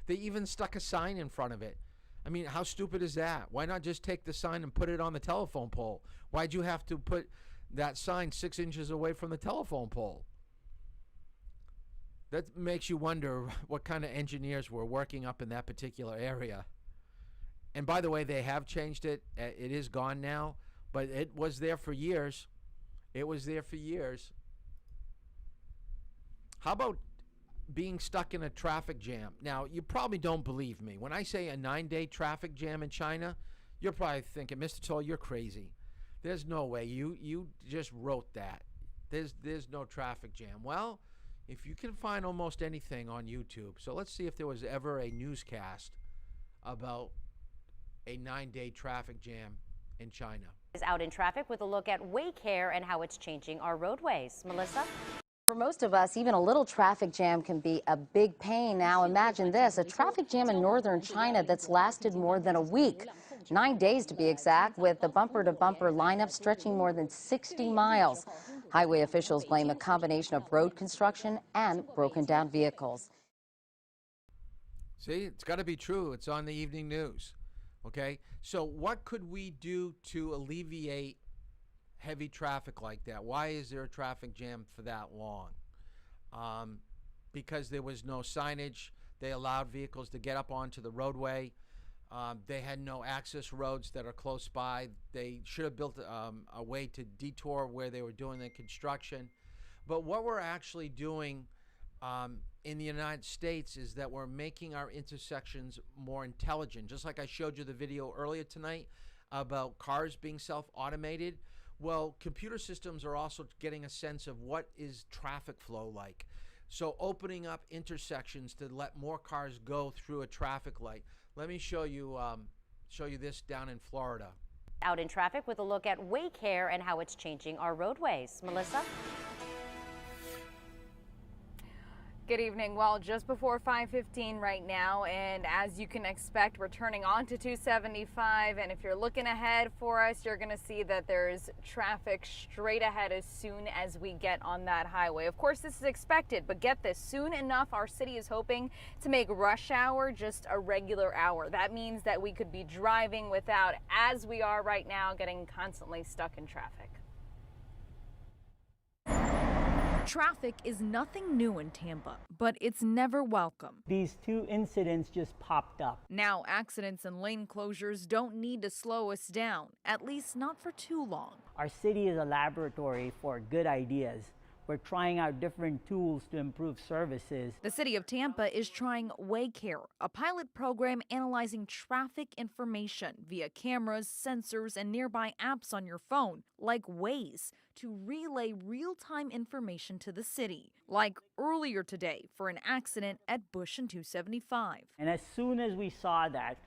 They even stuck a sign in front of it. I mean, how stupid is that? Why not just take the sign and put it on the telephone pole? Why'd you have to put that sign 6 inches away from the telephone pole? That makes you wonder what kind of engineers were working up in that particular area. And by the way, they have changed it. It is gone now, but it was there for years. It was there for years. How about being stuck in a traffic jam? Now, you probably don't believe me. When I say a 9-day traffic jam in China, you're probably thinking, Mr. Toll, you're crazy. There's no way. You just wrote that. There's no traffic jam. Well, if you can find almost anything on YouTube, so let's see if there was ever a newscast about a 9-day traffic jam in China. Is out in traffic with a look at way care and how it's changing our roadways. Melissa? For most of us, even a little traffic jam can be a big pain. Now imagine this, a traffic jam in northern China that's lasted more than a week. 9 days to be exact, with the bumper-to-bumper lineup stretching more than 60 miles. Highway officials blame a combination of road construction and broken down vehicles. See, it's got to be true. It's on the evening news. Okay, so what could we do to alleviate heavy traffic like that? Why is there a traffic jam for that long? Because there was no signage. They allowed vehicles to get up onto the roadway. They had no access roads that are close by. They should have built a way to detour where they were doing the construction. But what we're actually doing in the United States is that we're making our intersections more intelligent. Just like I showed you the video earlier tonight about cars being self-automated. Well, computer systems are also getting a sense of what is traffic flow like. So opening up intersections to let more cars go through a traffic light. Let me show you this down in Florida. Out in traffic with a look at way care and how it's changing our roadways. Melissa? Good evening. Well, just before 5:15 right now, and as you can expect, we're turning on to 275, and if you're looking ahead for us, you're going to see that there's traffic straight ahead as soon as we get on that highway. Of course, this is expected, but get this, soon enough, our city is hoping to make rush hour just a regular hour. That means that we could be driving without, as we are right now, getting constantly stuck in traffic. Traffic is nothing new in Tampa, but it's never welcome. These two incidents just popped up. Now, accidents and lane closures don't need to slow us down, at least not for too long. Our city is a laboratory for good ideas. We're trying out different tools to improve services. The city of Tampa is trying Waycare, a pilot program analyzing traffic information via cameras, sensors, and nearby apps on your phone, like Waze, to relay real-time information to the city, like earlier today for an accident at Bush and 275. And as soon as we saw that,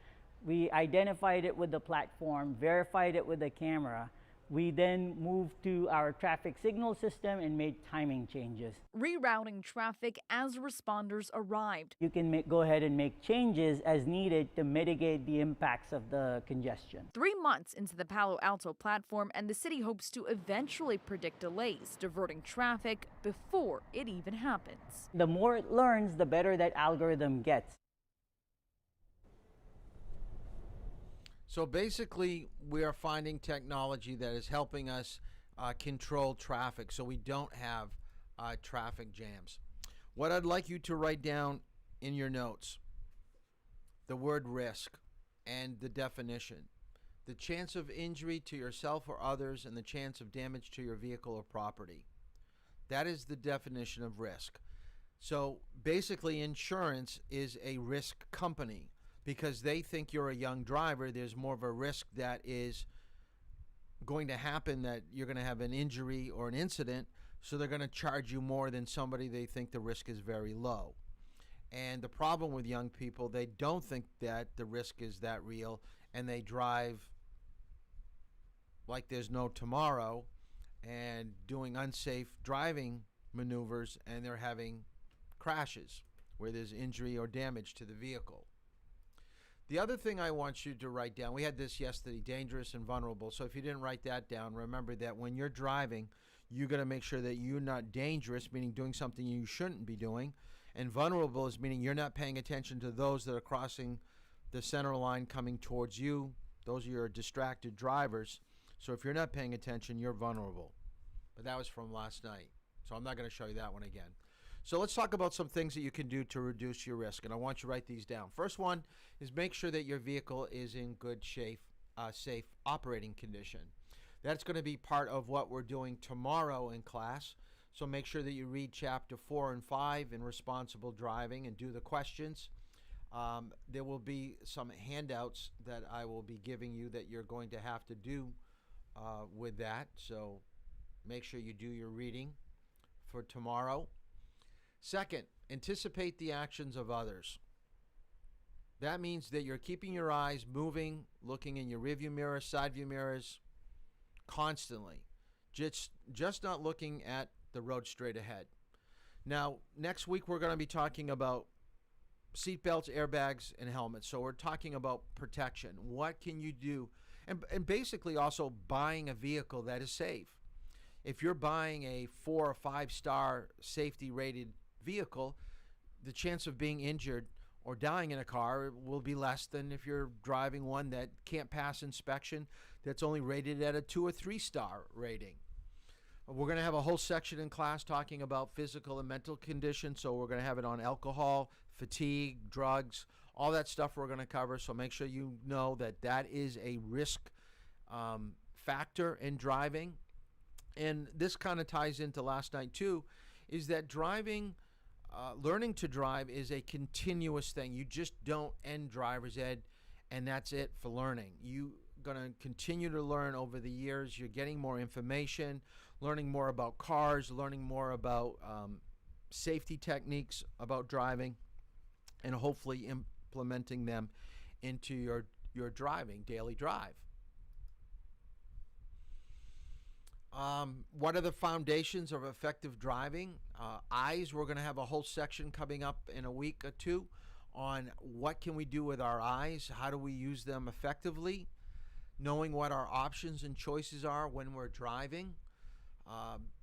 we identified it with the platform, verified it with the camera. We then moved to our traffic signal system and made timing changes. Rerouting traffic as responders arrived. You can go ahead and make changes as needed to mitigate the impacts of the congestion. 3 months into the Palo Alto platform, and the city hopes to eventually predict delays, diverting traffic before it even happens. The more it learns, the better that algorithm gets. So basically, we are finding technology that is helping us control traffic so we don't have traffic jams. What I'd like you to write down in your notes, the word risk and the definition. The chance of injury to yourself or others and the chance of damage to your vehicle or property. That is the definition of risk. So basically, insurance is a risk company. because they think you're a young driver. There's more of a risk that is going to happen, that you're going to have an injury or an incident, so they're going to charge you more than somebody they think the risk is very low. And the problem with young people, they don't think that the risk is that real, and they drive like there's no tomorrow and doing unsafe driving maneuvers, and they're having crashes where there's injury or damage to the vehicle. The other thing I want you to write down, we had this yesterday, dangerous and vulnerable. So if you didn't write that down, remember that when you're driving, you got to make sure that you're not dangerous, meaning doing something you shouldn't be doing. And vulnerable is meaning you're not paying attention to those that are crossing the center line coming towards you. Those are your distracted drivers. So if you're not paying attention, you're vulnerable. But that was from last night, so I'm not going to show you that one again. So let's talk about some things that you can do to reduce your risk, and I want you to write these down. First one is make sure that your vehicle is in good shape, safe operating condition. That's going to be part of what we're doing tomorrow in class. So make sure that you read chapter 4 and 5 in responsible driving and do the questions. There will be some handouts that I will be giving you that you're going to have to do with that. So make sure you do your reading for tomorrow. Second, anticipate the actions of others. That means that you're keeping your eyes moving, looking in your rearview mirror, side view mirrors constantly. Just not looking at the road straight ahead. Now, next week we're going to be talking about seatbelts, airbags, and helmets. So we're talking about protection. What can you do? And basically also buying a vehicle that is safe. If you're buying a 4 or 5 star safety rated vehicle, the chance of being injured or dying in a car will be less than if you're driving one that can't pass inspection, that's only rated at a 2 or 3 star rating. We're going to have a whole section in class talking about physical and mental conditions, so we're going to have it on alcohol, fatigue, drugs, all that stuff we're going to cover. So make sure you know that that is a risk factor in driving. And this kind of ties into last night too, is that driving, learning to drive is a continuous thing. You just don't end driver's ed and that's it for learning. You're going to continue to learn over the years. You're getting more information, learning more about cars, learning more about safety techniques about driving, and hopefully implementing them into your driving, daily drive. What are the foundations of effective driving? Eyes, we're going to have a whole section coming up in a week or two on what can we do with our eyes, how do we use them effectively, knowing what our options and choices are when we're driving.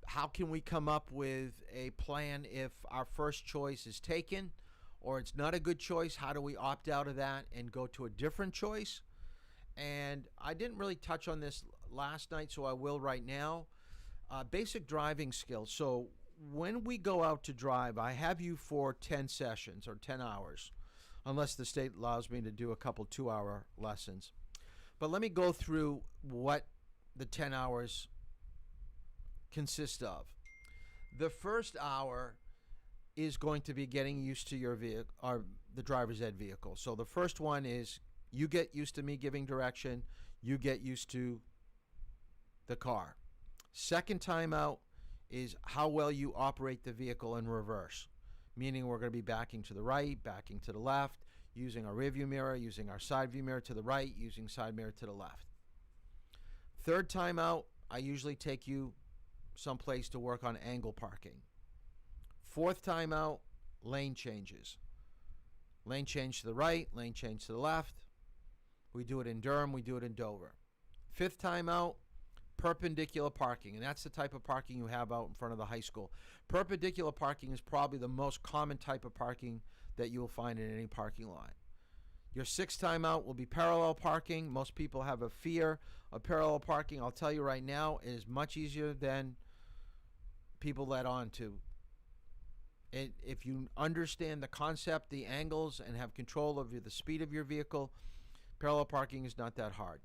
How can we come up with a plan if our first choice is taken or it's not a good choice? How do we opt out of that and go to a different choice? And I didn't really touch on this last night, so I will right now. Basic driving skills. So when we go out to drive, I have you for 10 sessions or 10 hours, unless the state allows me to do a couple 2-hour lessons. But let me go through what the 10 hours consist of. The first hour is going to be getting used to your vehicle, or the driver's ed vehicle. So the first one is you get used to me giving direction, you get used to the car. Second time out is how well you operate the vehicle in reverse, meaning we're going to be backing to the right, backing to the left, using our rear view mirror, using our side view mirror to the right, using side mirror to the left. Third time out, I usually take you someplace to work on angle parking. Fourth time out, lane changes. Lane change to the right, lane change to the left. We do it in Durham, we do it in Dover. Fifth time out, perpendicular parking, and that's the type of parking you have out in front of the high school. Perpendicular parking is probably the most common type of parking that you will find in any parking lot. Your sixth time out will be parallel parking. Most people have a fear of parallel parking. I'll tell you right now, it is much easier than people let on to. If you understand the concept, the angles, and have control of the speed of your vehicle, parallel parking is not that hard.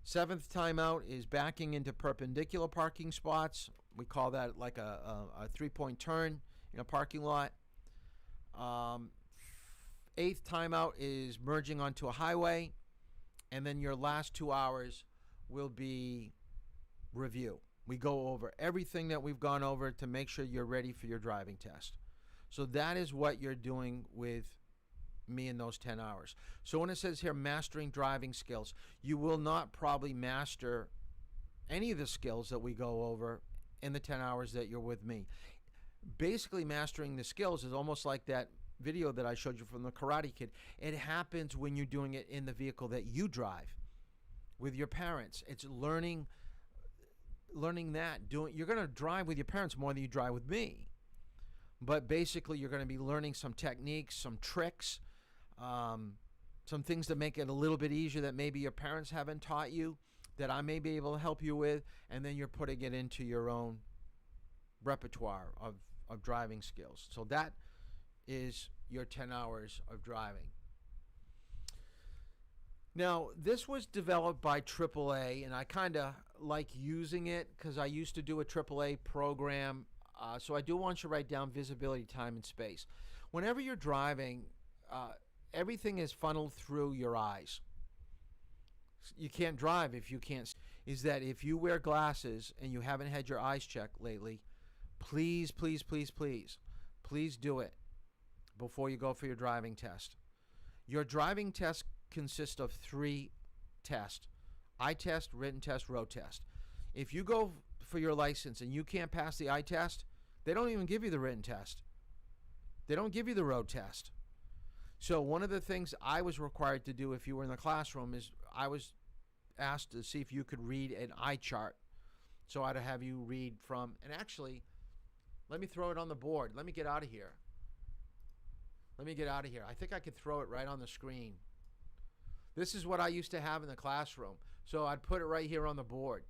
Seventh time out is backing into perpendicular parking spots. We call that like a 3-point turn in a parking lot. 8th timeout is merging onto a highway, and then your last 2 hours will be review. We go over everything that we've gone over to make sure you're ready for your driving test. So that is what you're doing with me in those 10 hours. So when it says here mastering driving skills, you will not probably master any of the skills that we go over in the 10 hours that you're with me. Basically, mastering the skills is almost like that video that I showed you from the Karate Kid. It happens when you're doing it in the vehicle that you drive with your parents. It's learning that. You're going to drive with your parents more than you drive with me. But basically, you're going to be learning some techniques, some tricks, some things to make it a little bit easier that maybe your parents haven't taught you, that I may be able to help you with, and then you're putting it into your own repertoire of driving skills. So that is your 10 hours of driving. Now, this was developed by AAA, and I kind of like using it because I used to do a AAA program. So I do want you to write down visibility, time, and space. Whenever you're driving, everything is funneled through your eyes. You can't drive if you can't. Is that if you wear glasses and you haven't had your eyes checked lately, please, please, please, please, please do it before you go for your driving test. Your driving test consists of 3 tests: eye test, written test, road test. If you go for your license and you can't pass the eye test, they don't even give you the written test. They don't give you the road test. So one of the things I was required to do if you were in the classroom is I was asked to see if you could read an eye chart. So I'd have you read from, and actually, let me throw it on the board. Let me get out of here. I think I could throw it right on the screen. This is what I used to have in the classroom. So I'd put it right here on the board.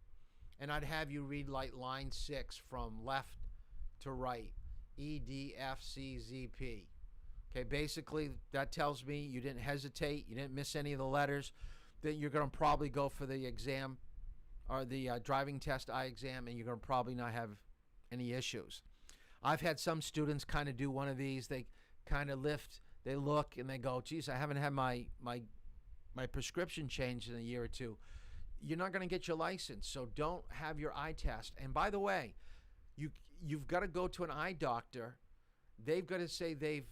And I'd have you read like line 6 from left to right. E, D, F, C, Z, P. Okay, basically that tells me you didn't hesitate, you didn't miss any of the letters, that you're going to probably go for the exam or the driving test eye exam, and you're going to probably not have any issues. I've had some students kind of do one of these. They kind of lift, they look, and they go, geez, I haven't had my prescription changed in a year or two. You're not going to get your license, so don't have your eye test. And by the way, you've got to go to an eye doctor. They've got to say they've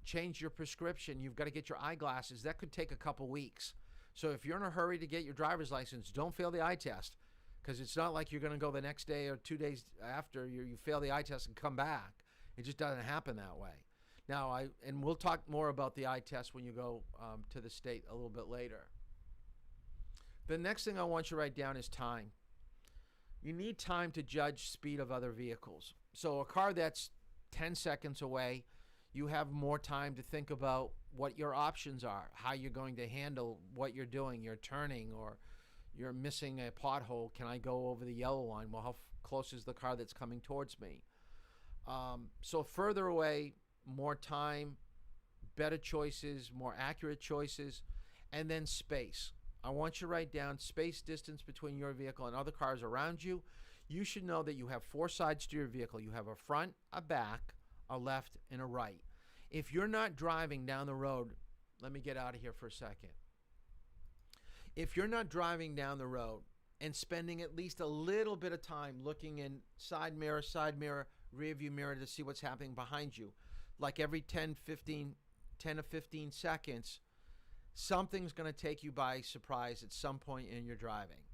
changed your prescription. You've got to get your eyeglasses. That could take a couple weeks. So if you're in a hurry to get your driver's license, don't fail the eye test, because it's not like you're going to go the next day or 2 days after you fail the eye test and come back. It just doesn't happen that way. Now, and we'll talk more about the eye test when you go to the state a little bit later. The next thing I want you to write down is time. You need time to judge speed of other vehicles. So a car that's 10 seconds away, you have more time to think about what your options are, how you're going to handle what you're doing. You're turning or you're missing a pothole. Can I go over the yellow line? Well, how close is the car that's coming towards me? So further away, more time, better choices, more accurate choices, and then space. I want you to write down space, distance between your vehicle and other cars around you. You should know that you have 4 sides to your vehicle. You have a front, a back, a left, and a right. If you're not driving down the road, let me get out of here for a second. If you're not driving down the road and spending at least a little bit of time looking in side mirror, rear view mirror to see what's happening behind you, like every 10 to 15 seconds, something's going to take you by surprise at some point in your driving.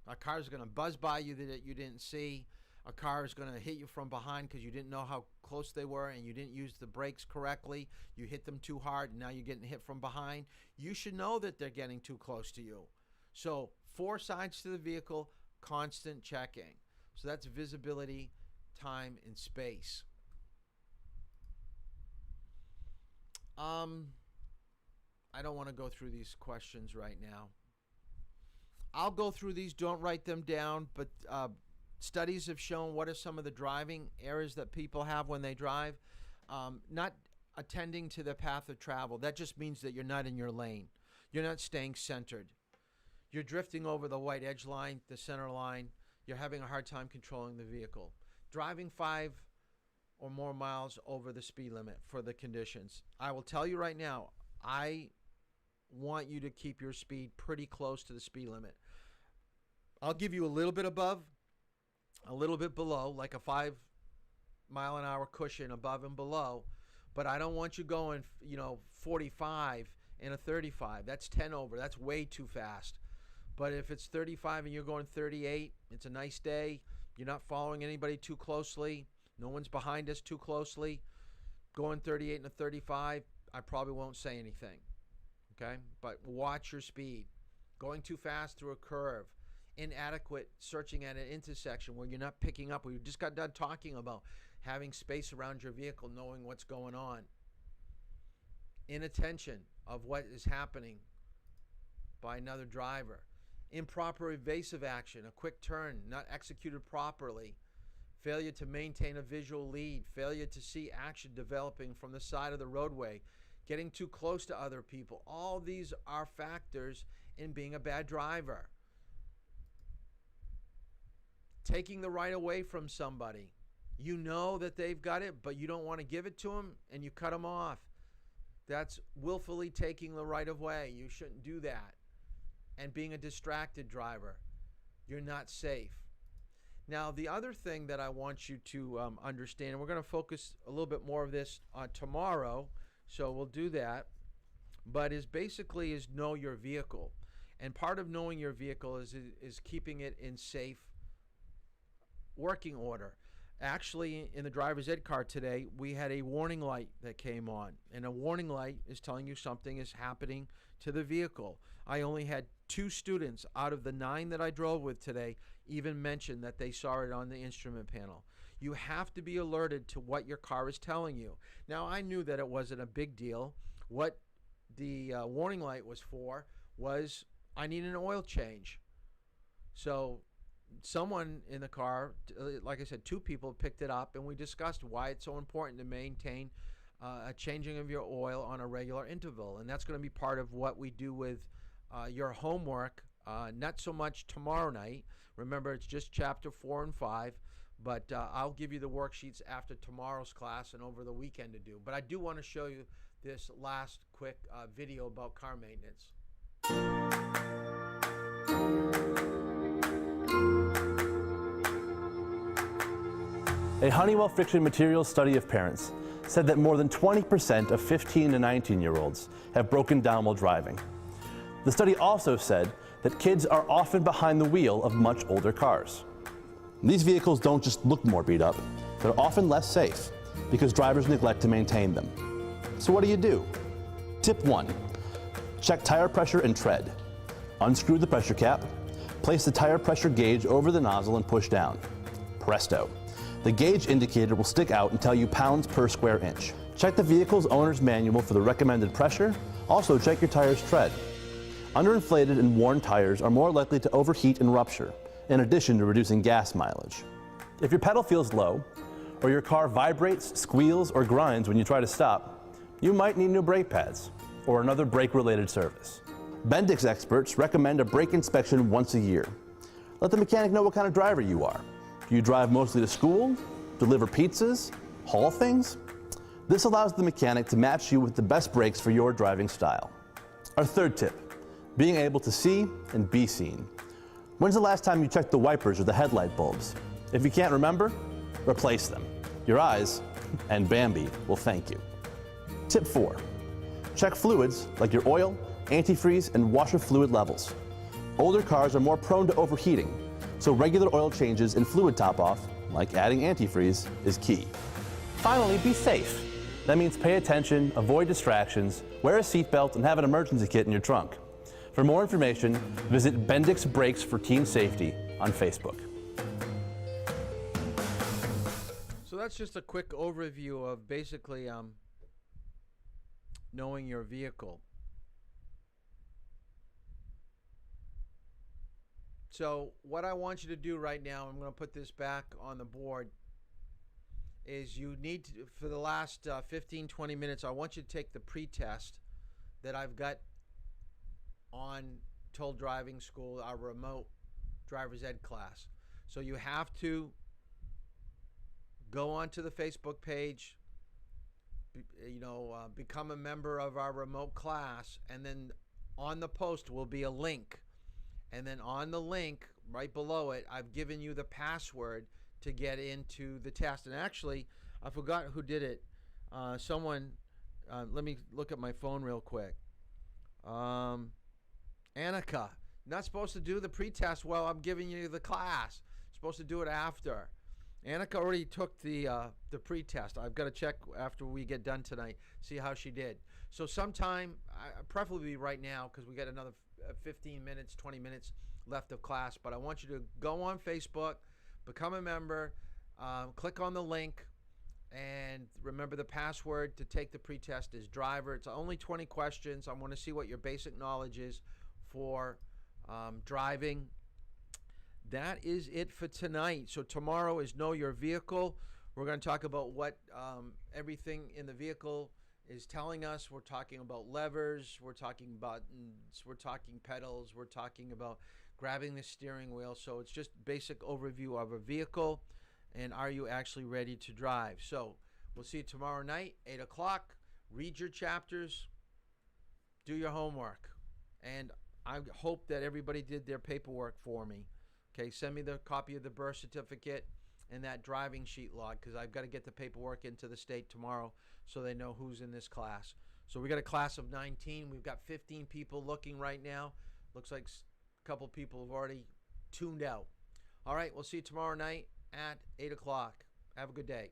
A car is going to buzz by you that you didn't see. A car is going to hit you from behind because you didn't know how close they were and you didn't use the brakes correctly. You hit them too hard and now you're getting hit from behind. You should know that they're getting too close to you. So 4 sides to the vehicle, constant checking. So that's visibility, time, and space. I don't want to go through these questions right now. I'll go through these. Don't write them down, but studies have shown what are some of the driving errors that people have when they drive. Not attending to the path of travel. That just means that you're not in your lane. You're not staying centered. You're drifting over the white edge line, the center line. You're having a hard time controlling the vehicle. Driving 5 or more miles over the speed limit for the conditions. I will tell you right now, I want you to keep your speed pretty close to the speed limit. I'll give you a little bit above, a little bit below, like a 5-mile-an-hour cushion above and below, but I don't want you going, 45 and a 35. That's 10 over. That's way too fast. But if it's 35 and you're going 38, it's a nice day. You're not following anybody too closely. No one's behind us too closely. Going 38 and a 35, I probably won't say anything. Okay? But watch your speed. Going too fast through a curve. Inadequate searching at an intersection where you're not picking up. We just got done talking about having space around your vehicle, knowing what's going on. Inattention of what is happening by another driver. Improper evasive action, a quick turn not executed properly. Failure to maintain a visual lead. Failure to see action developing from the side of the roadway. Getting too close to other people. All these are factors in being a bad driver. Taking the right away from somebody. You know that they've got it, but you don't want to give it to them, and you cut them off. That's willfully taking the right of way. You shouldn't do that. And being a distracted driver. You're not safe. Now, the other thing that I want you to understand, and we're going to focus a little bit more of this on tomorrow, so we'll do that, but is know your vehicle. And part of knowing your vehicle is keeping it in safe working order. Actually, in the driver's ed car today, we had a warning light that came on. And a warning light is telling you something is happening to the vehicle. I only had 2 students out of the 9 that I drove with today even mention that they saw it on the instrument panel. You have to be alerted to what your car is telling you. Now, I knew that it wasn't a big deal. What the warning light was for was I need an oil change. So someone in the car, like I said, 2 people picked it up, and we discussed why it's so important to maintain a changing of your oil on a regular interval. And that's going to be part of what we do with your homework, not so much tomorrow night. Remember, it's just chapter 4 and 5, but I'll give you the worksheets after tomorrow's class and over the weekend to do. But I do want to show you this last quick video about car maintenance. A Honeywell friction materials study of parents said that more than 20% of 15 to 19-year-olds have broken down while driving. The study also said that kids are often behind the wheel of much older cars. These vehicles don't just look more beat up, they're often less safe because drivers neglect to maintain them. So what do? Tip 1, check tire pressure and tread. Unscrew the pressure cap, place the tire pressure gauge over the nozzle and push down. Presto. The gauge indicator will stick out and tell you pounds per square inch. Check the vehicle's owner's manual for the recommended pressure. Also check your tire's tread. Underinflated and worn tires are more likely to overheat and rupture, in addition to reducing gas mileage. If your pedal feels low, or your car vibrates, squeals, or grinds when you try to stop, you might need new brake pads, or another brake-related service. Bendix experts recommend a brake inspection once a year. Let the mechanic know what kind of driver you are. Do you drive mostly to school, deliver pizzas, haul things? This allows the mechanic to match you with the best brakes for your driving style. Our third tip, being able to see and be seen. When's the last time you checked the wipers or the headlight bulbs? If you can't remember, replace them. Your eyes and Bambi will thank you. Tip 4, check fluids like your oil, antifreeze, and washer fluid levels. Older cars are more prone to overheating, so regular oil changes and fluid top-off, like adding antifreeze, is key. Finally, be safe. That means pay attention, avoid distractions, wear a seatbelt, and have an emergency kit in your trunk. For more information, visit Bendix Brakes for Teen Safety on Facebook. So that's just a quick overview of basically knowing your vehicle. So what I want you to do right now, I'm going to put this back on the board, is you need to, for the last 15, 20 minutes, I want you to take the pre-test that I've got on Toll Driving School, our remote driver's ed class. So you have to go onto the Facebook page, become a member of our remote class, and then on the post will be a link. And then on the link, right below it, I've given you the password to get into the test. And actually, I forgot who did it. Someone, let me look at my phone real quick. Annika, not supposed to do the pretest while I'm giving you the class. Supposed to do it after. Annika already took the pretest. I've got to check after we get done tonight, see how she did. So sometime, preferably right now, because we got another 15 minutes, 20 minutes left of class. But I want you to go on Facebook, become a member, click on the link, and remember the password to take the pretest is driver. It's only 20 questions. I want to see what your basic knowledge is for driving. That is it for tonight. So tomorrow is Know Your Vehicle. We're going to talk about what everything in the vehicle is telling us. We're talking about levers. We're talking buttons. We're talking pedals. We're talking about grabbing the steering wheel. So it's just basic overview of a vehicle. And are you actually ready to drive? So we'll see you tomorrow night, 8 o'clock. Read your chapters. Do your homework. And I hope that everybody did their paperwork for me. Okay, send me the copy of the birth certificate and that driving sheet log, because I've got to get the paperwork into the state tomorrow so they know who's in this class. So we got a class of 19. We've got 15 people looking right now. Looks like a couple people have already tuned out. All right, we'll see you tomorrow night at 8 o'clock. Have a good day.